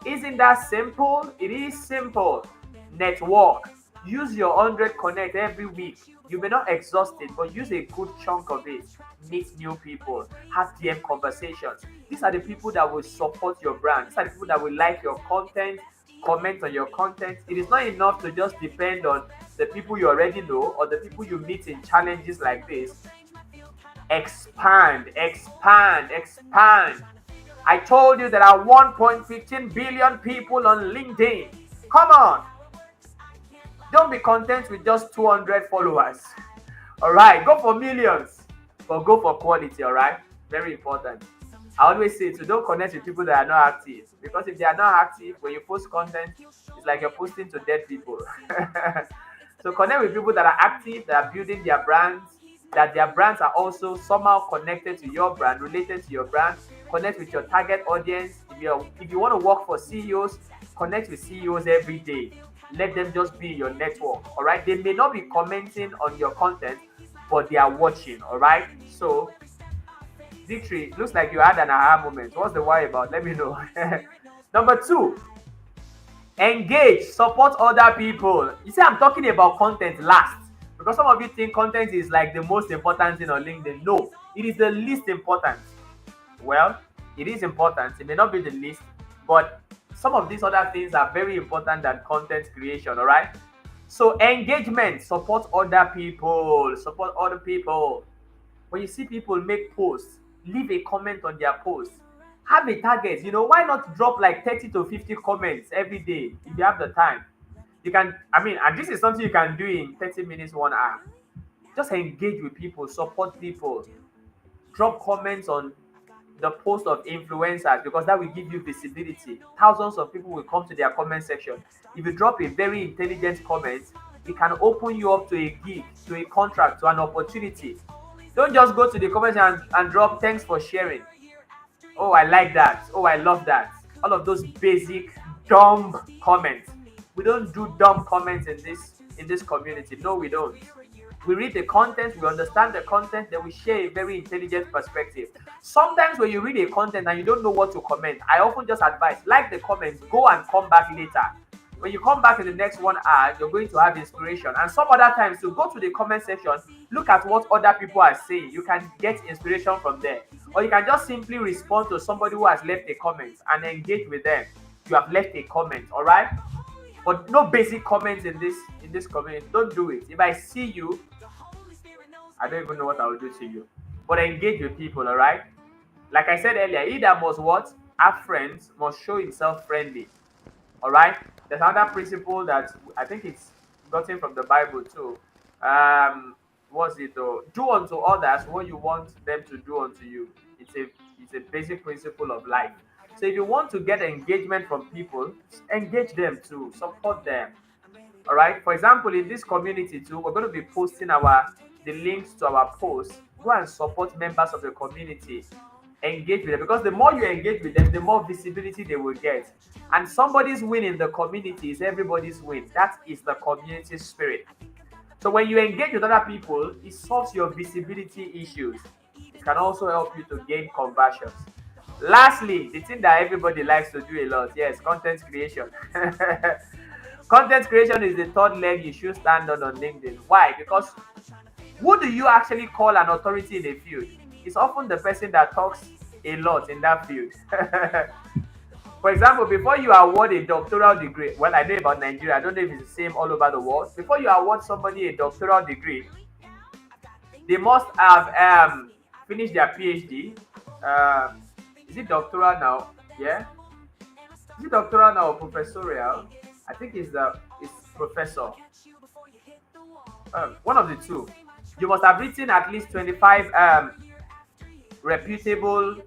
Isn't that simple? It is simple. Network. Use your 100 connect every week. You may not exhaust it, but use a good chunk of it. Meet new people. Have DM conversations. These are the people that will support your brand. These are the people that will like your content, comment on your content. It is not enough to just depend on the people you already know or the people you meet in challenges like this. Expand, expand, expand. I told you there are 1.15 billion people on LinkedIn. Come on. Don't be content with just 200 followers. All right, go for millions, but go for quality. All right, very important. I always say to don't connect with people that are not active, because if they are not active, when you post content, it's like you're posting to dead people. So connect with people that are active, that are building their brands, that their brands are also somehow connected to your brand, related to your brand. Connect with your target audience. If you want to work for CEOs, connect with CEOs every day. Let them just be in your network. All right, they may not be commenting on your content, but they are watching. All right, so victory looks like you had an aha moment. What's the worry about? Let me know. Number two, engage, support other people. You see, I'm talking about content last because some of you think content is like the most important thing on LinkedIn. No, it is the least important. Well, it is important. It may not be the least, but some of these other things are very important than content creation. All right. So engagement, support other people, support other people. When you see people make posts, leave a comment on their post. Have a target. Why not drop like 30 to 50 comments every day if you have the time? You can, and this is something you can do in 30 minutes, 1 hour. Just engage with people, support people, drop comments on the post of influencers because that will give you visibility. Thousands of people will come to their comment section. If you drop a very intelligent comment, it can open you up to a gig, to a contract, to an opportunity. Don't just go to the comments and drop thanks for sharing. Oh, I like that. Oh, I love that. All of those basic dumb comments. We don't do dumb comments in this community. No, we don't. We read the content, we understand the content, then we share a very intelligent perspective. Sometimes when you read a content and you don't know what to comment, I often just advise, like the comments, go and come back later. When you come back in the next 1 hour, you're going to have inspiration. And some other times, to go to the comment section, look at what other people are saying. You can get inspiration from there. Or you can just simply respond to somebody who has left a comment and engage with them. You have left a comment, all right? But no basic comments in this community. Don't do it. If I see you, I don't even know what I will do to you. But engage with people, all right? Like I said earlier, he that must what? Have friends must show himself friendly. All right. There's another principle that I think it's gotten from the Bible too. What's it though? Do unto others what you want them to do unto you. It's a basic principle of life. So if you want to get engagement from people, engage them too. Support them. All right. For example, in this community too, we're going to be posting the links to our posts. Go and support members of the community. Engage with them because the more you engage with them, the more visibility they will get. And somebody's win in the community is everybody's win. That is the community spirit. So when you engage with other people, it solves your visibility issues. It can also help you to gain conversions. Lastly, the thing that everybody likes to do a lot, yes, content creation. Content creation is the third leg you should stand on LinkedIn. Why? Because who do you actually call an authority in a field? It's often the person that talks a lot in that field. For example, before you award a doctoral degree, well, I know about Nigeria, I don't know if it's the same all over the world. Before you award somebody a doctoral degree, they must have finished their PhD. Is it doctoral now? Yeah. Is it doctoral now or professorial? I think it's professor. One of the two. You must have written at least 25 reputable.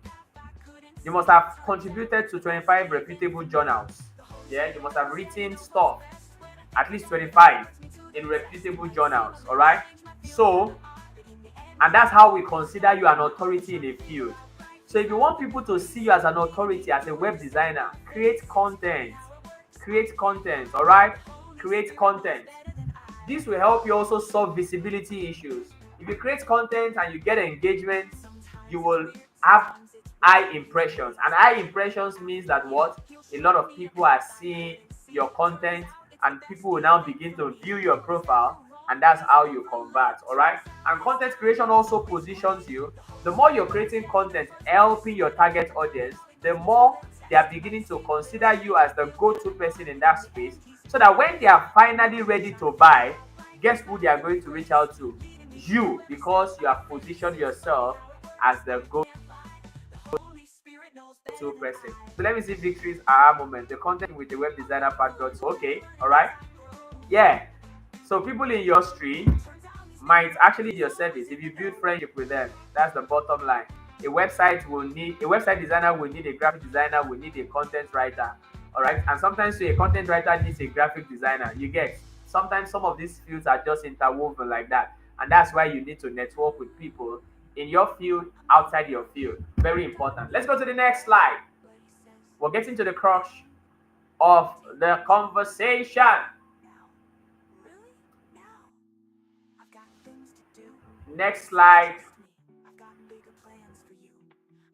You must have contributed to 25 reputable journals. Yeah, you must have written stuff, at least 25 in reputable journals. All right. So, and that's how we consider you an authority in a field. So, if you want people to see you as an authority, as a web designer, create content. Create content. All right. Create content. This will help you also solve visibility issues. If you create content and you get engagement, you will have high impressions. And high impressions means that what? A lot of people are seeing your content and people will now begin to view your profile, and that's how you convert. All right. And content creation also positions you. The more you're creating content helping your target audience, the more they are beginning to consider you as the go-to person in that space, so that when they are finally ready to buy, guess who they are going to reach out to? You, because you have positioned yourself as the go-to person. So let me see victories aha moment. The content with the web designer part got okay, all right, yeah. So people in your industry might actually need your service if you build friendship with them. That's the bottom line. A website designer will need a graphic designer, will need a content writer. All right. And sometimes so a content writer needs a graphic designer. You get sometimes some of these fields are just interwoven like that. And that's why you need to network with people in your field, outside your field. Very important. Let's go to the next slide. We're getting to the crux of the conversation.
Really? Now, I've got things to do.
Next slide.
I've got bigger plans for you.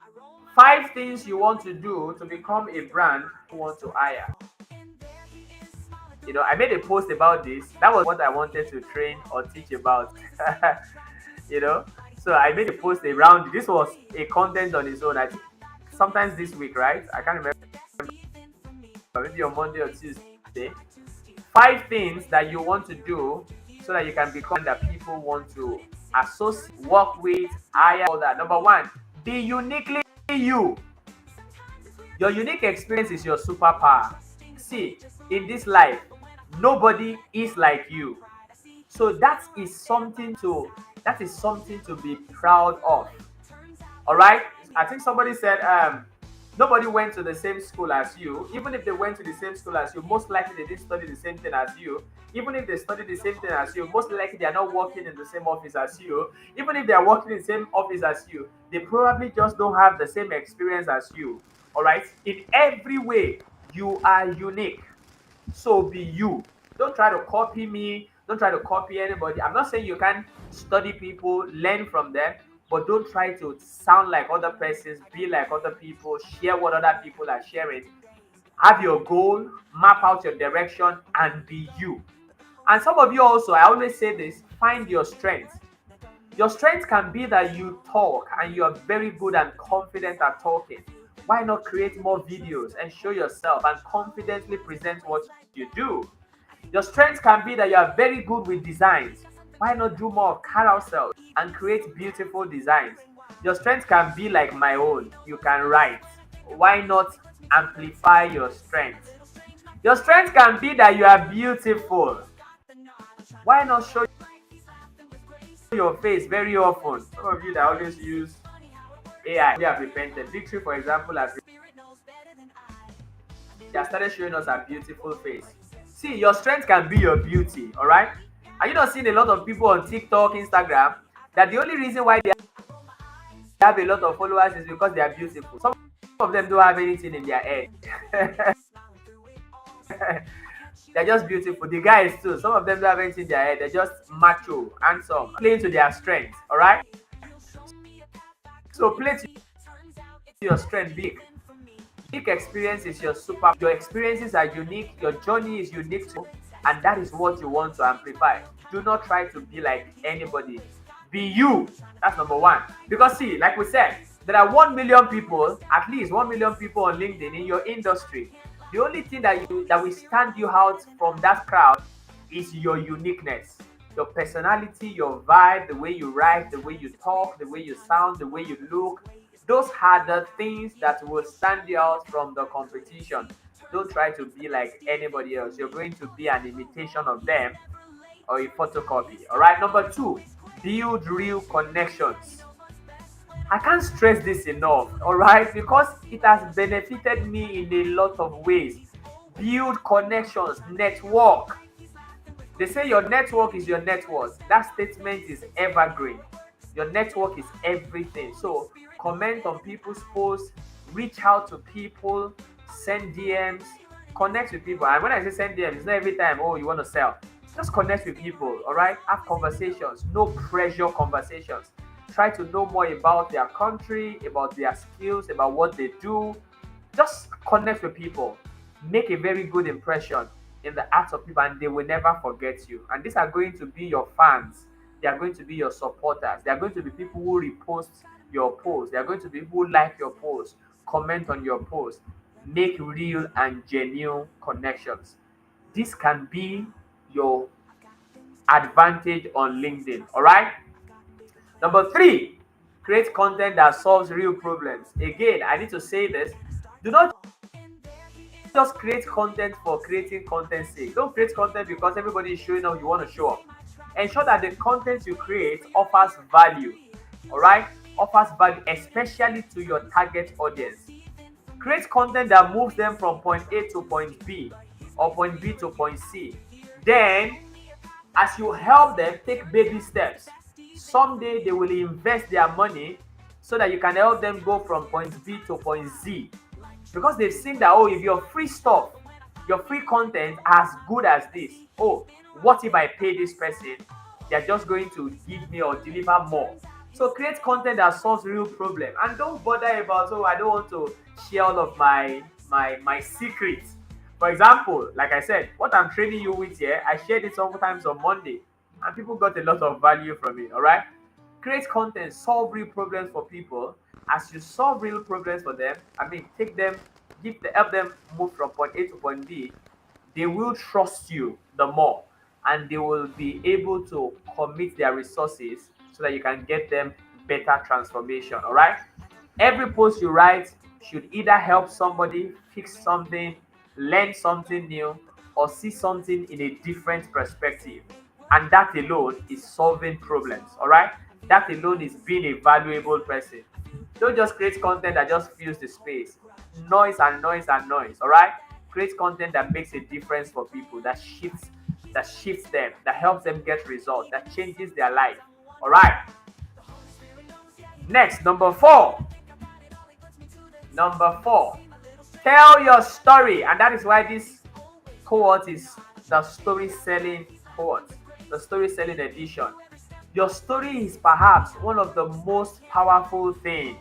I roll my
5 things you want to do to become a brand you want to hire.
and there he is smiling.
I made a post about this. That was what I wanted to train or teach about. you know, so I made a post around. This was a content on its own. I think sometimes this week, right? I can't remember. Maybe on Monday or Tuesday. 5 things that you want to do so that you can become that people want to associate, work with, hire. All that. Number one, be uniquely you. Your unique experience is your superpower. See, in this life, nobody is like you. So that is something to be proud of. All right? I think somebody said nobody went to the same school as you. Even if they went to the same school as you, most likely they didn't study the same thing as you. Even if they study the same thing as you, most likely they are not working in the same office as you. Even if they are working in the same office as you, they probably just don't have the same experience as you. All right? In every way, you are unique. So be you. Don't try to copy me. Don't try to copy anybody. I'm not saying you can't study people, learn from them, but don't try to sound like other persons, be like other people, share what other people are sharing. Have your goal, map out your direction, and be you. And some of you also, I always say this, find your strength. Your strength can be that you talk and you are very good and confident at talking. Why not create more videos and show yourself and confidently present what you do? Your strength can be that you are very good with designs. Why not do more of carousels and create beautiful designs? Your strength can be like my own. You can write. Why not amplify your strength? Your strength can be that you are beautiful. Why not show your face very often? Some of you that always use AI, they have repented. Victory, for example, has started showing us a beautiful face. See, your strength can be your beauty, all right? Are you not seeing a lot of people on TikTok, Instagram, that the only reason why they have a lot of followers is because they are beautiful? Some of them don't have anything in their head. They're just beautiful. The guys too, some of them don't have anything in their head. They're just macho, handsome, playing to their strength, all right? So play to your strength big. Unique experience is your super. Your experiences are unique. Your journey is unique too, and that is what you want to amplify. Do not try to be like anybody. Be you. That's number one. Because see, like we said, there are 1 million people, at least 1 million people on LinkedIn in your industry. The only thing that will stand you out from that crowd is your uniqueness, your personality, your vibe, the way you write, the way you talk, the way you sound, the way you look. Those are the things that will stand you out from the competition. Don't try to be like anybody else. You're going to be an imitation of them or a photocopy. All right. Number two, build real connections. I can't stress this enough. All right, because it has benefited me in a lot of ways. Build connections, network. They say your network is your net worth. That statement is evergreen. Your network is everything. So comment on people's posts, reach out to people, send DMs, connect with people. And when I say send DMs, it's not every time, oh, you want to sell. Just connect with people, all right? Have conversations, no pressure conversations. Try to know more about their country, about their skills, about what they do. Just connect with people. Make a very good impression in the hearts of people, and they will never forget you. And these are going to be your fans. They are going to be your supporters. They are going to be people who repost your posts. They are going to be people who like your posts, comment on your posts. Make real and genuine connections. This can be your advantage on LinkedIn. All right. Number three, create content that solves real problems. Again, I need to say this. Do not just create content for creating content's sake. Don't create content because everybody is showing up, you want to show up. Ensure that the content you create offers value. All right? Offers value, especially to your target audience. Create content that moves them from point A to point B or point B to point C. Then, as you help them take baby steps, someday they will invest their money so that you can help them go from point B to point Z. Because they've seen that, oh, if your free stuff, your free content as good as this, oh, what if I pay this person? They're just going to give me or deliver more. So create content that solves real problem, and don't bother about, oh, I don't want to share all of my secrets. For example, like I said, what I'm training you with here, I shared it sometimes on Monday, and people got a lot of value from it. All right, create content, solve real problems for people. As you solve real problems for them, I mean, take them, help them move from point A to point B. They will trust you the more, and they will be able to commit their resources so that you can get them better transformation. All right, every post you write should either help somebody fix something, learn something new, or see something in a different perspective. And that alone is solving problems. All right, that alone is being a valuable person. Don't just create content that just fills the space. Noise and noise and noise. All right, create content that makes a difference for people, that shifts them, that helps them get results, that changes their life. All right, next, number four. Number four, tell your story. And that is why this cohort is the story selling cohort, the story selling edition. Your story is perhaps one of the most powerful things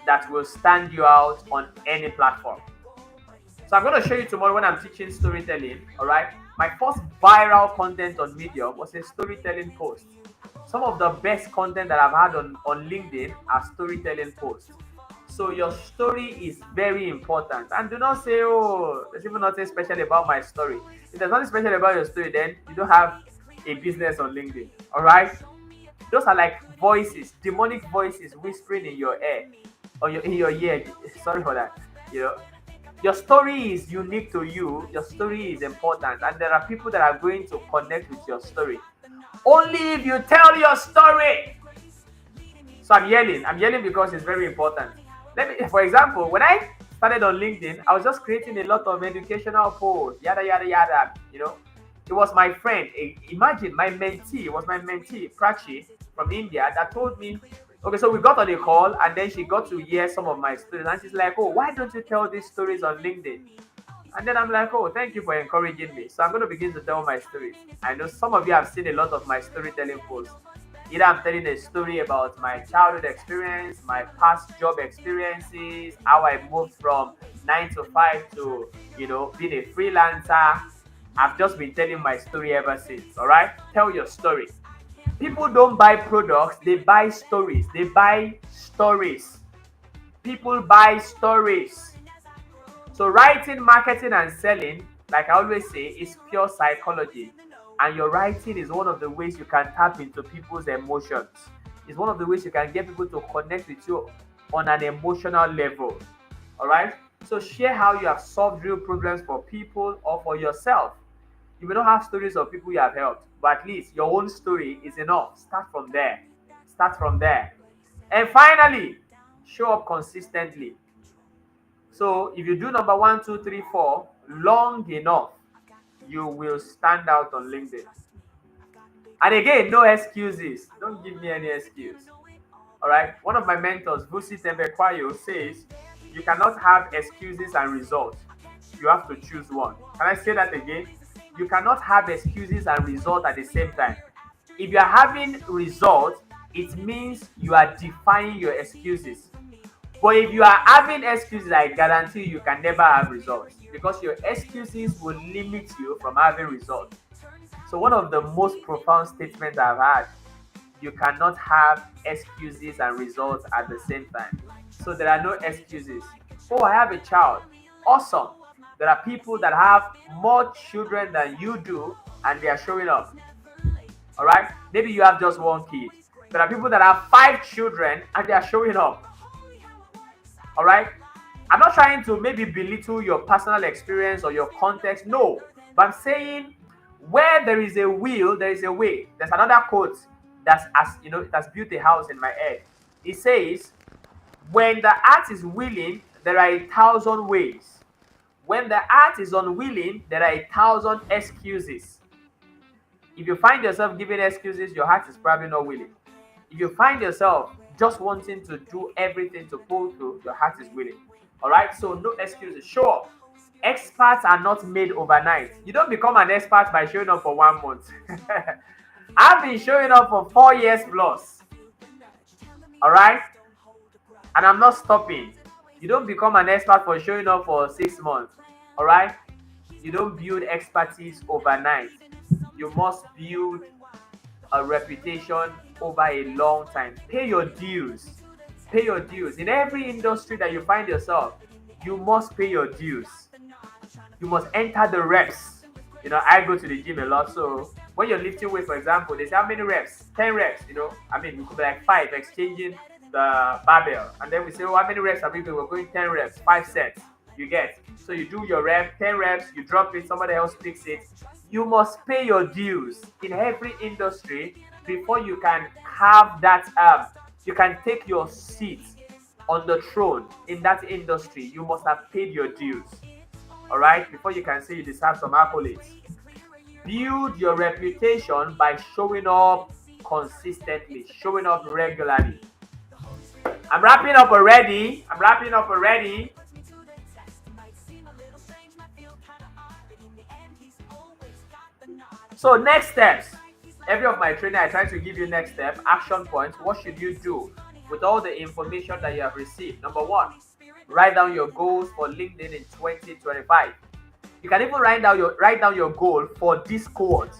that will stand you out on any platform. So I'm going to show you tomorrow when I'm teaching storytelling. All right, my first viral content on Medium was a storytelling post. Some of the best content that I've had on LinkedIn are storytelling posts. So your story is very important. And do not say, oh, there's even nothing special about my story. If there's nothing special about your story, then you don't have a business on LinkedIn. All right? Those are like voices, demonic voices whispering in your ear or in your ear. Sorry for that. You know, your story is unique to you. Your story is important, and there are people that are going to connect with your story only if you tell your story. So I'm yelling. I'm yelling because it's very important. Let me, for example, when I started on LinkedIn, I was just creating a lot of educational posts, yada yada yada. It was my friend. Imagine my mentee. It was my mentee, Prachi from India, that told me. Okay, so we got on a call, and then she got to hear some of my stories, and she's like, "Oh, why don't you tell these stories on LinkedIn?" And then I'm like, "Oh, thank you for encouraging me." So I'm going to begin to tell my stories. I know some of you have seen a lot of my storytelling posts. Either I'm telling a story about my childhood experience, my past job experiences, how I moved from 9 to 5 to, being a freelancer. I've just been telling my story ever since. All right, tell your story. People don't buy products; they buy stories. They buy stories. People buy stories. So writing, marketing, and selling, like I always say, is pure psychology. And your writing is one of the ways you can tap into people's emotions. It's one of the ways you can get people to connect with you on an emotional level. All right. So share how you have solved real problems for people or for yourself. You may not have stories of people you have helped, but at least your own story is enough. Start from there. Start from there. And finally, show up consistently. So if you do number one, two, three, four long enough, you will stand out on LinkedIn. And again, no excuses. Don't give me any excuse. All right. One of my mentors, Vusi Tembekwayo, says you cannot have excuses and results. You have to choose one. Can I say that again? You cannot have excuses and results at the same time. If you are having results, it means you are defying your excuses. But if you are having excuses, I guarantee you can never have results because your excuses will limit you from having results. So one of the most profound statements I've had, you cannot have excuses and results at the same time. So there are no excuses. Oh, I have a child. Awesome. There are people that have more children than you do and they are showing up. All right? Maybe you have just one kid. There are people that have 5 children and they are showing up. All right. I'm not trying to maybe belittle your personal experience or your context. No, but I'm saying where there is a will, there is a way. There's another quote that's as you know that's built a house in my head. It says, "When the heart is willing, there are 1,000 ways. When the heart is unwilling, there are 1,000 excuses." If you find yourself giving excuses, your heart is probably not willing. If you find yourself just wanting to do everything to pull through, your heart is willing. All right, so no excuses. Sure, experts are not made overnight. You don't become an expert by showing up for 1 month. I've been showing up for 4 years plus. All right, and I'm not stopping. You don't become an expert for showing up for 6 months. All right, you don't build expertise overnight. You must build a reputation over a long time. Pay your dues. Pay your dues. In every industry that you find yourself, you must pay your dues. You must enter the reps. I go to the gym a lot, so when you're lifting weight, for example, they say how many reps? 10 reps, we could be like 5 exchanging the barbell. And then we say, oh, how many reps are we doing? We're going 10 reps, 5 sets. You get. So you do your rep, 10 reps, you drop it, somebody else picks it. You must pay your dues in every industry before you can have that you can take your seat on the throne in that industry. You must have paid your dues. All right, before you can say you deserve some accolades. Build your reputation by showing up consistently, showing up regularly. I'm wrapping up already. So next steps. Every of my training, I try to give you next step, action points. What should you do with all the information that you have received? Number one, write down your goals for LinkedIn in 2025. You can even write down your goal for this cohort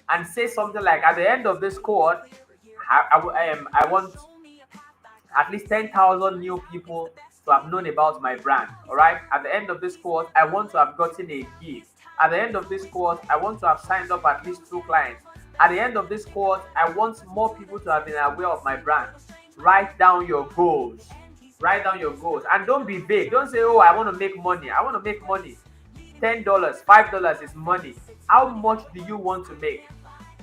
and say something like, at the end of this cohort, I want at least 10,000 new people to have known about my brand. All right. At the end of this course, I want to have gotten a gift. At the end of this course, I want to have signed up at least 2 clients. At the end of this course, I want more people to have been aware of my brand. Write down your goals. Write down your goals. And don't be vague. Don't say, oh, I want to make money. I want to make money. $10, $5 is money. How much do you want to make?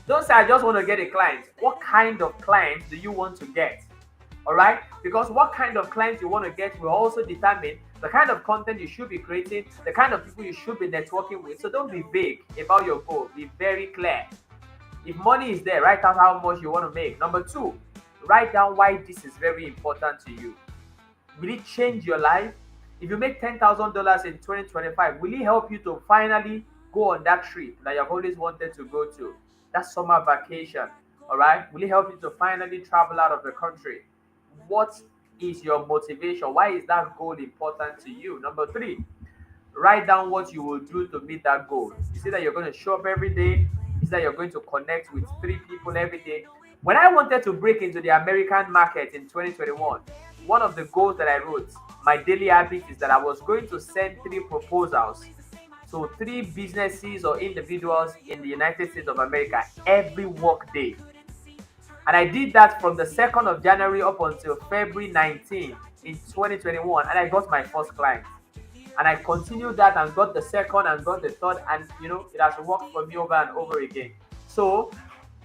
Don't say, I just want to get a client. What kind of client do you want to get? All right, because what kind of clients you want to get will also determine the kind of content you should be creating, the kind of people you should be networking with. So don't be vague about your goal. Be very clear. If money is there, write out how much you want to make. Number two, write down why this is very important to you. Will it change your life? If you make $10,000 in 2025, will it help you to finally go on that trip that you've always wanted to go to? That summer vacation. All right, will it help you to finally travel out of the country? What is your motivation? Why is that goal important to you? Number three, write down what you will do to meet that goal. You see that you're going to show up every day. You see that you're going to connect with 3 people every day. When I wanted to break into the American market in 2021, one of the goals that I wrote, my daily habit, is that I was going to send 3 proposals to 3 businesses or individuals in the United States of America every work day. And I did that from the 2nd of January up until February 19 in 2021. And I got my first client. And I continued that and got the second and got the third. And, it has worked for me over and over again. So,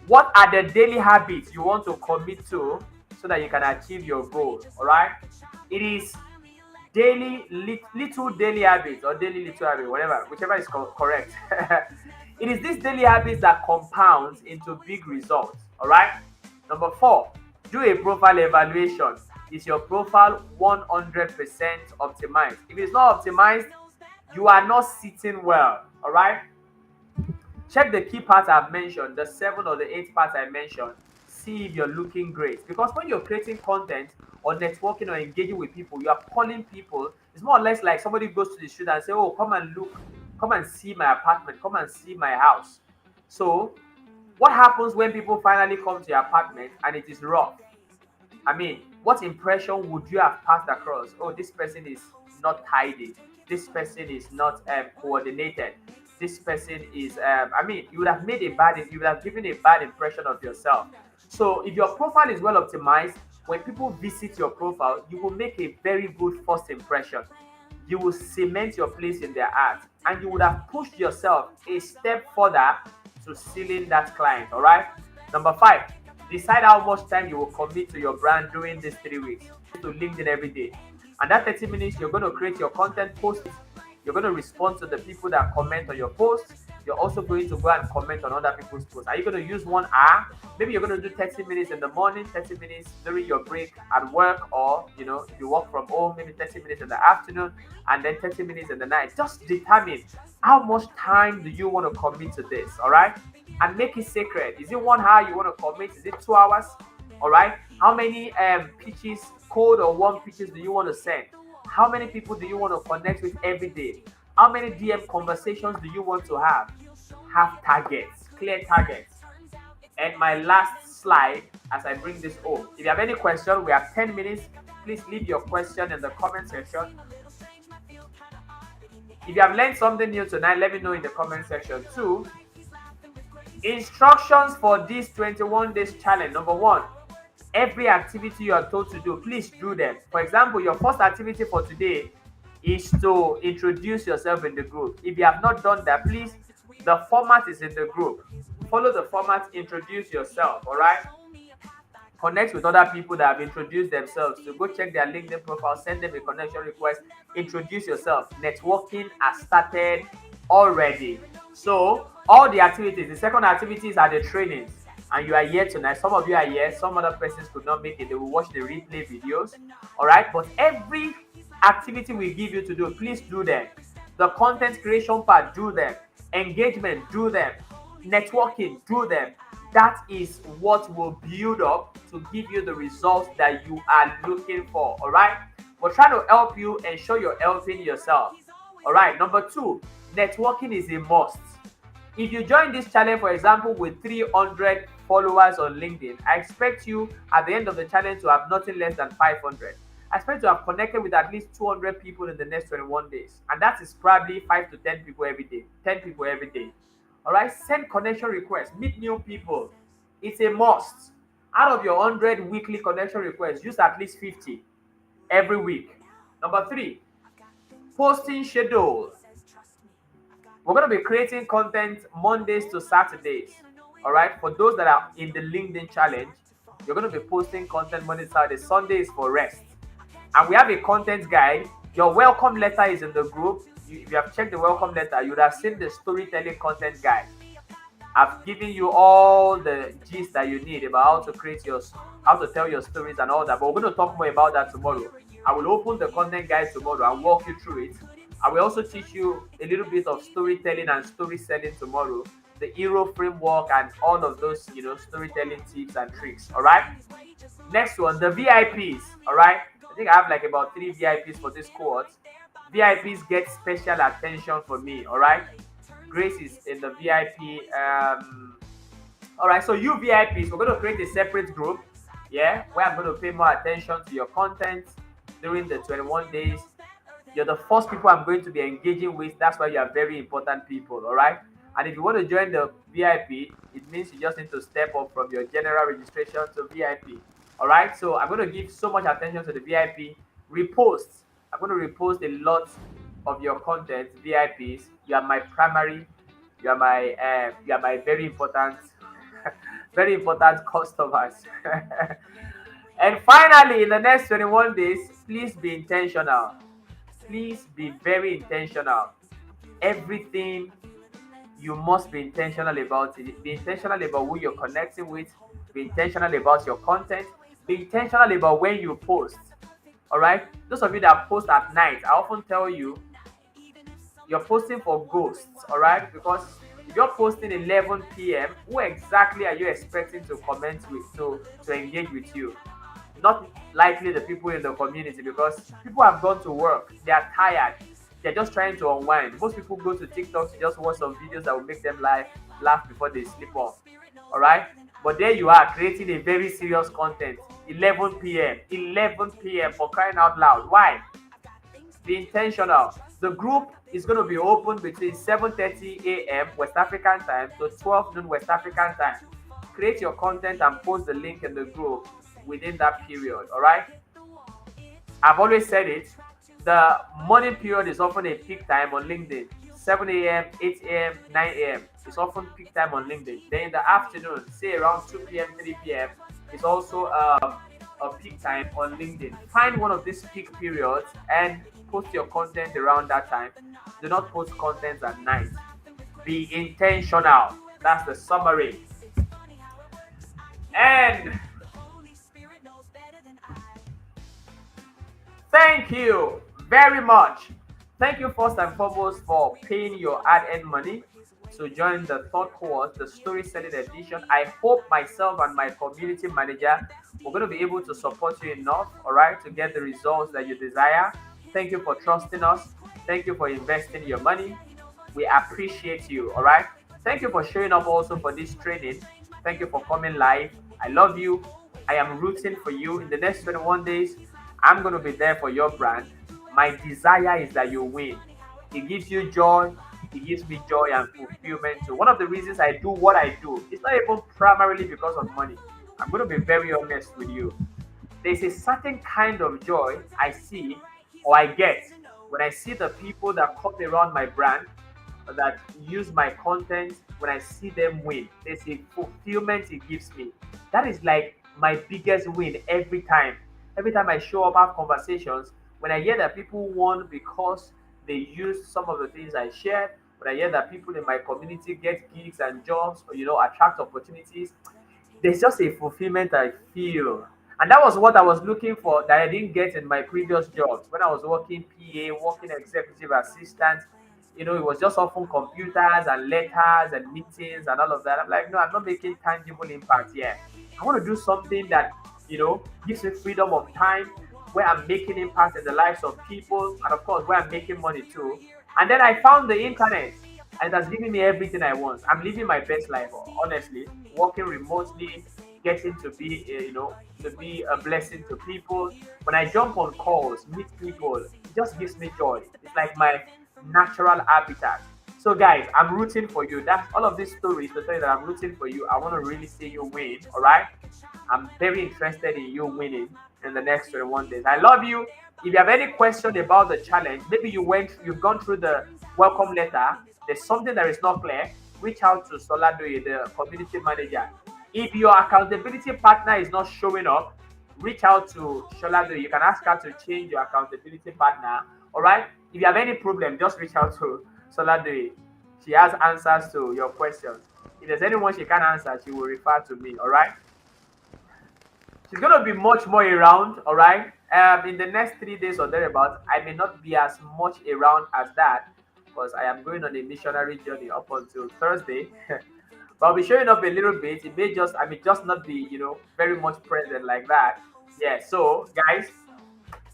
what are the daily habits you want to commit to so that you can achieve your goal? All right? It is little daily habits or daily little habits, whichever is correct. It is these daily habits that compounds into big results. All right? Number 4, do a profile evaluation. Is your profile 100% optimized? If it's not optimized, you are not sitting well. All right? Check the key parts I've mentioned, the 7 or the 8 parts I mentioned. See if you're looking great. Because when you're creating content or networking or engaging with people, you are calling people. It's more or less like somebody goes to the street and say, oh, come and see my apartment, come and see my house. So, what happens when people finally come to your apartment and it is rough? What impression would you have passed across? Oh, this person is not tidy. This person is not coordinated. This person is, you would have given a bad impression of yourself. So if your profile is well optimized, when people visit your profile, you will make a very good first impression. You will cement your place in their heart, and you would have pushed yourself a step further to sealing that client. All right. Number five, decide how much time you will commit to your brand during these 3 weeks. To LinkedIn every day, and that 30 minutes you're going to create your content, post it. You're going to respond to the people that comment on your posts. You're also going to go and comment on other people's posts. Are you going to use 1 hour? Maybe you're going to do 30 minutes in the morning, 30 minutes during your break at work, or if you work from home, maybe 30 minutes in the afternoon and then 30 minutes in the night. Just determine how much time do you want to commit to this, all right? And make it sacred. Is it 1 hour you want to commit? Is it 2 hours? All right. How many pitches, cold or warm pitches do you want to send? How many people do you want to connect with every day? How many DM conversations do you want to have? Have targets, clear targets. And my last slide as I bring this home. If you have any question, we have 10 minutes. Please leave your question in the comment section. If you have learned something new tonight, let me know in the comment section too. Instructions for this 21 days challenge. Number one, every activity you are told to do, please do them. For example, your first activity for today is to introduce yourself in the group. If you have not done that, please, the format is in the group. Follow the format, introduce yourself, all right? Connect with other people that have introduced themselves. So go check their LinkedIn profile, send them a connection request, introduce yourself. Networking has started already. So all the activities, the second activities are the trainings. And you are here tonight. Some of you are here, some other persons could not make it. They will watch the replay videos. All right. But every activity we give you to do, please do them. The content creation part, do them. Engagement, do them. Networking, do them. That is what will build up to give you the results that you are looking for. All right. We're trying to help you, ensure you're helping yourself. All right. Number two, networking is a must. If you join this challenge, for example, with 300 followers on LinkedIn, I expect you at the end of the challenge to have nothing less than 500. I expect to have connected with at least 200 people in the next 21 days. And that is probably 5 to 10 people every day. 10 people every day. All right, send connection requests, meet new people. It's a must. Out of your 100 weekly connection requests, use at least 50 every week. Number three, posting schedule. We're going to be creating content Mondays to Saturdays. All right. For those that are in the LinkedIn challenge, you're going to be posting content Monday, Saturday. Sunday is for rest. And we have a content guide. Your welcome letter is in the group. If you have checked the welcome letter, you would have seen the storytelling content guide. I've given you all the gist that you need about how to tell your stories and all that. But we're going to talk more about that tomorrow. I will open the content guide tomorrow and walk you through it. I will also teach you a little bit of storytelling and story selling tomorrow, the Hero framework and all of those, storytelling tips and tricks. All right. Next one, the VIPs. All right. I think I have like about 3 VIPs for this cohort. VIPs get special attention for me. All right. Grace is in the VIP. All right. So you VIPs, we're going to create a separate group. Yeah, where I'm going to pay more attention to your content during the 21 days. You're the first people I'm going to be engaging with. That's why you are very important people, all right? And if you want to join the VIP, it means you just need to step up from your general registration to VIP, all right? So I'm going to give so much attention to the VIP. Repost. I'm going to repost a lot of your content, VIPs. You are my primary. You are my very important, very important customers. And finally, in the next 21 days, please be intentional. Please be very intentional. Everything you must be intentional about it. Be intentional about who you're connecting with. Be intentional about your content. Be intentional about when you post. All right. Those of you that post at night, I often tell you, you're posting for ghosts. All right, because if you're posting 11 p.m., who exactly are you expecting to comment with, to engage with you? Not likely the people in the community, because people have gone to work, they are tired, they're just trying to unwind. Most people go to TikTok to just watch some videos that will make them laugh before they sleep off. All right, but there you are creating a very serious content 11 p.m. 11 p.m. for crying out loud. Why? Be intentional. The group is going to be open between 7:30 a.m. West African time to 12 noon West African time. create your content and post the link in the group within that period. All right. I've always said it. The morning period is often a peak time on LinkedIn. 7 a.m., 8 a.m., 9 a.m. is often peak time on LinkedIn. Then in the afternoon, say around 2 p.m., 3 p.m., is also a peak time on LinkedIn. Find one of these peak periods and post your content around that time. Do not post content at night. Be intentional. That's the summary. And thank you very much. Thank you first and foremost for paying your ad end money to join the third course, the storytelling edition. I hope myself and my community manager we're going to be able to support you enough, all right, to get the results that you desire. Thank you for trusting us. Thank you for investing your money. We appreciate you, all right. Thank you for showing up also for this training. Thank you for coming live. I love you. I am rooting for you. In the next 21 days, I'm going to be there for your brand. My desire is that you win. It gives you joy. It gives me joy and fulfillment. So one of the reasons I do what I do, it's not even primarily because of money. I'm going to be very honest with you. There's a certain kind of joy I see or I get when I see the people that come around my brand that use my content, when I see them win, there's a fulfillment it gives me. That is like my biggest win every time. Every time I show up, have conversations, when I hear that people won because they use some of the things I shared, when I hear that people in my community get gigs and jobs, or attract opportunities, there's just a fulfillment I feel. And that was what I was looking for that I didn't get in my previous jobs. When I was working PA, working executive assistant, it was just often computers and letters and meetings and all of that. I'm like, no, I'm not making tangible impact here. I want to do something that, gives me freedom of time, where I'm making impact in the lives of people, and of course, where I'm making money too. And then I found the internet, and it has given me everything I want. I'm living my best life, honestly, working remotely, getting to be, to be a blessing to people. When I jump on calls, meet people, it just gives me joy. It's like my natural habitat. So, guys, I'm rooting for you. That's all of these stories to tell you that I'm rooting for you. I want to really see you win. All right. I'm very interested in you winning in the next 21 days. I love you. If you have any question about the challenge, maybe you've gone through the welcome letter, there's something that is not clear, reach out to Soladoye, the community manager. If your accountability partner is not showing up, reach out to Soladoye. You can ask her to change your accountability partner. All right. If you have any problem, just reach out to Soladoye. She has answers to your questions. If there's anyone she can't answer, she will refer to me. All right. She's going to be much more around, all right? In the next 3 days or thereabouts, I may not be as much around as that because I am going on a missionary journey up until Thursday. But I'll be showing up a little bit. I may just not be, very much present like that. Yeah, so guys,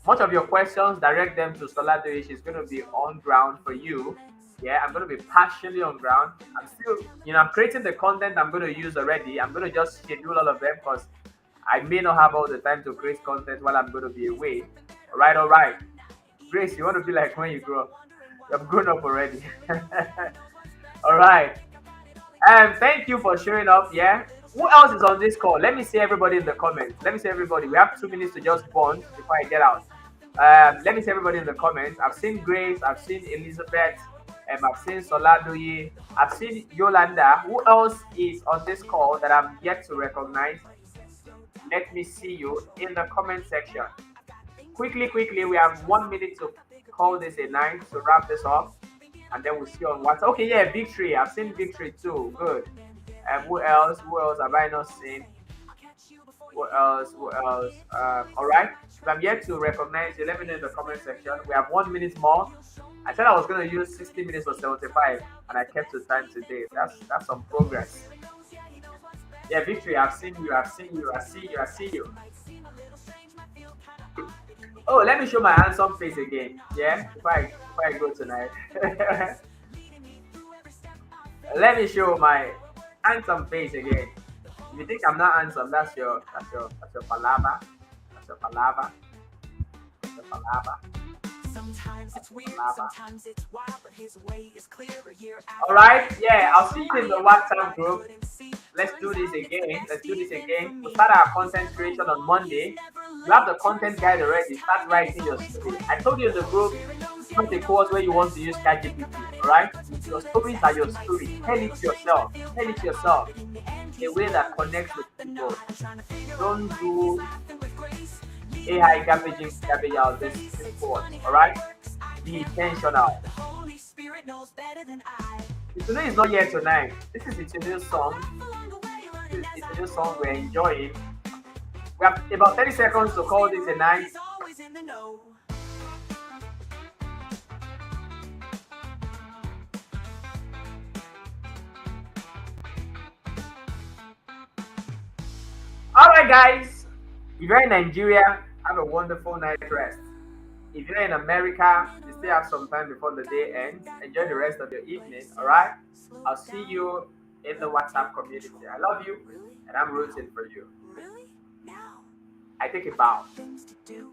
much of your questions, direct them to Soladoye. She's going to be on ground for you. Yeah, I'm going to be partially on ground. I'm still, I'm creating the content I'm going to use already. I'm going to just schedule all of them because I may not have all the time to create content while I'm going to be away. All right. Grace, you want to be like when you grow up. You've grown up already. All right. And thank you for showing up. Yeah. Who else is on this call? Let me see everybody in the comments. Let me see everybody. We have 2 minutes to just bond before I get out. Let me see everybody in the comments. I've seen Grace. I've seen Elizabeth. I've seen Soladoye. I've seen Yolanda. Who else is on this call that I'm yet to recognize? Let me see you in the comment section. Quickly, we have 1 minute to call this a night to wrap this up. And then we'll see on WhatsApp. Okay, yeah, Victory. I've seen Victory too. Good. Who else? Who else have I not seen? Who else? All right. So I'm yet to recognize you. Let me know in the comment section. We have 1 minute more. I said I was going to use 60 minutes or 75, and I kept the time today. That's some progress. Yeah, Victory, I've seen you. I see you. Oh, let me show my handsome face again. Yeah, before I go tonight. Let me show my handsome face again. If you think I'm not handsome, that's your palava. That's your palava.
Sometimes it's weird,
Lava.
sometimes it's wild, but his way is clear. A year
All
after
right, yeah, I'll see you in the WhatsApp group.
couldn't see.
Let's do
Turns
this
out it's the
again.
best
Let's do this
even for
again. We'll
me.
start our content creation on
Although he's
Monday.
never
You have the
late,
content
turns
guide
out his
already. Start
timing is
writing your
always
story.
great.
I told you in the
The Holy
group,
Spirit knows,
it's
yeah,
not
he
a course
knows
where you
the
want to
answers
use
to every
ChatGPT.
doubt.
All right,
Listen to
your
the
stories are
facts,
your
you might
story.
see a
Tell it
little
to
change that
yourself.
feel
Tell it
kinda
to
odd,
yourself
but in the end
in a
he's
way that
always
connects with
got the
people.
nod. Trying to figure out
Don't
life, he's
do
laughing with grace.
AI garbage out this
It's
course.
funny
All
how
right,
it works, I
be
can't lie.
intentional.
The Holy Spirit knows better than I.
Itunu is not here tonight. This is Itunu's song.
Along the way,
This
learning
is
as I
Itunu's song we're
go.
enjoying. We have about 30 seconds to call this a night.
He's always in the know.
All right, guys. If you're in Nigeria, have a wonderful night rest. If you're in America, you still have some time before the day ends. Enjoy the rest of your evening. All right. I'll see you in the WhatsApp community. I love you,
Really?
and I'm rooting for you.
Really? Now.
I take a bow.
Things to do.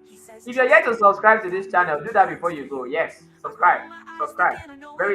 He says
If you're yet to subscribe to this channel, do that before you go. Yes, subscribe. Subscribe. Very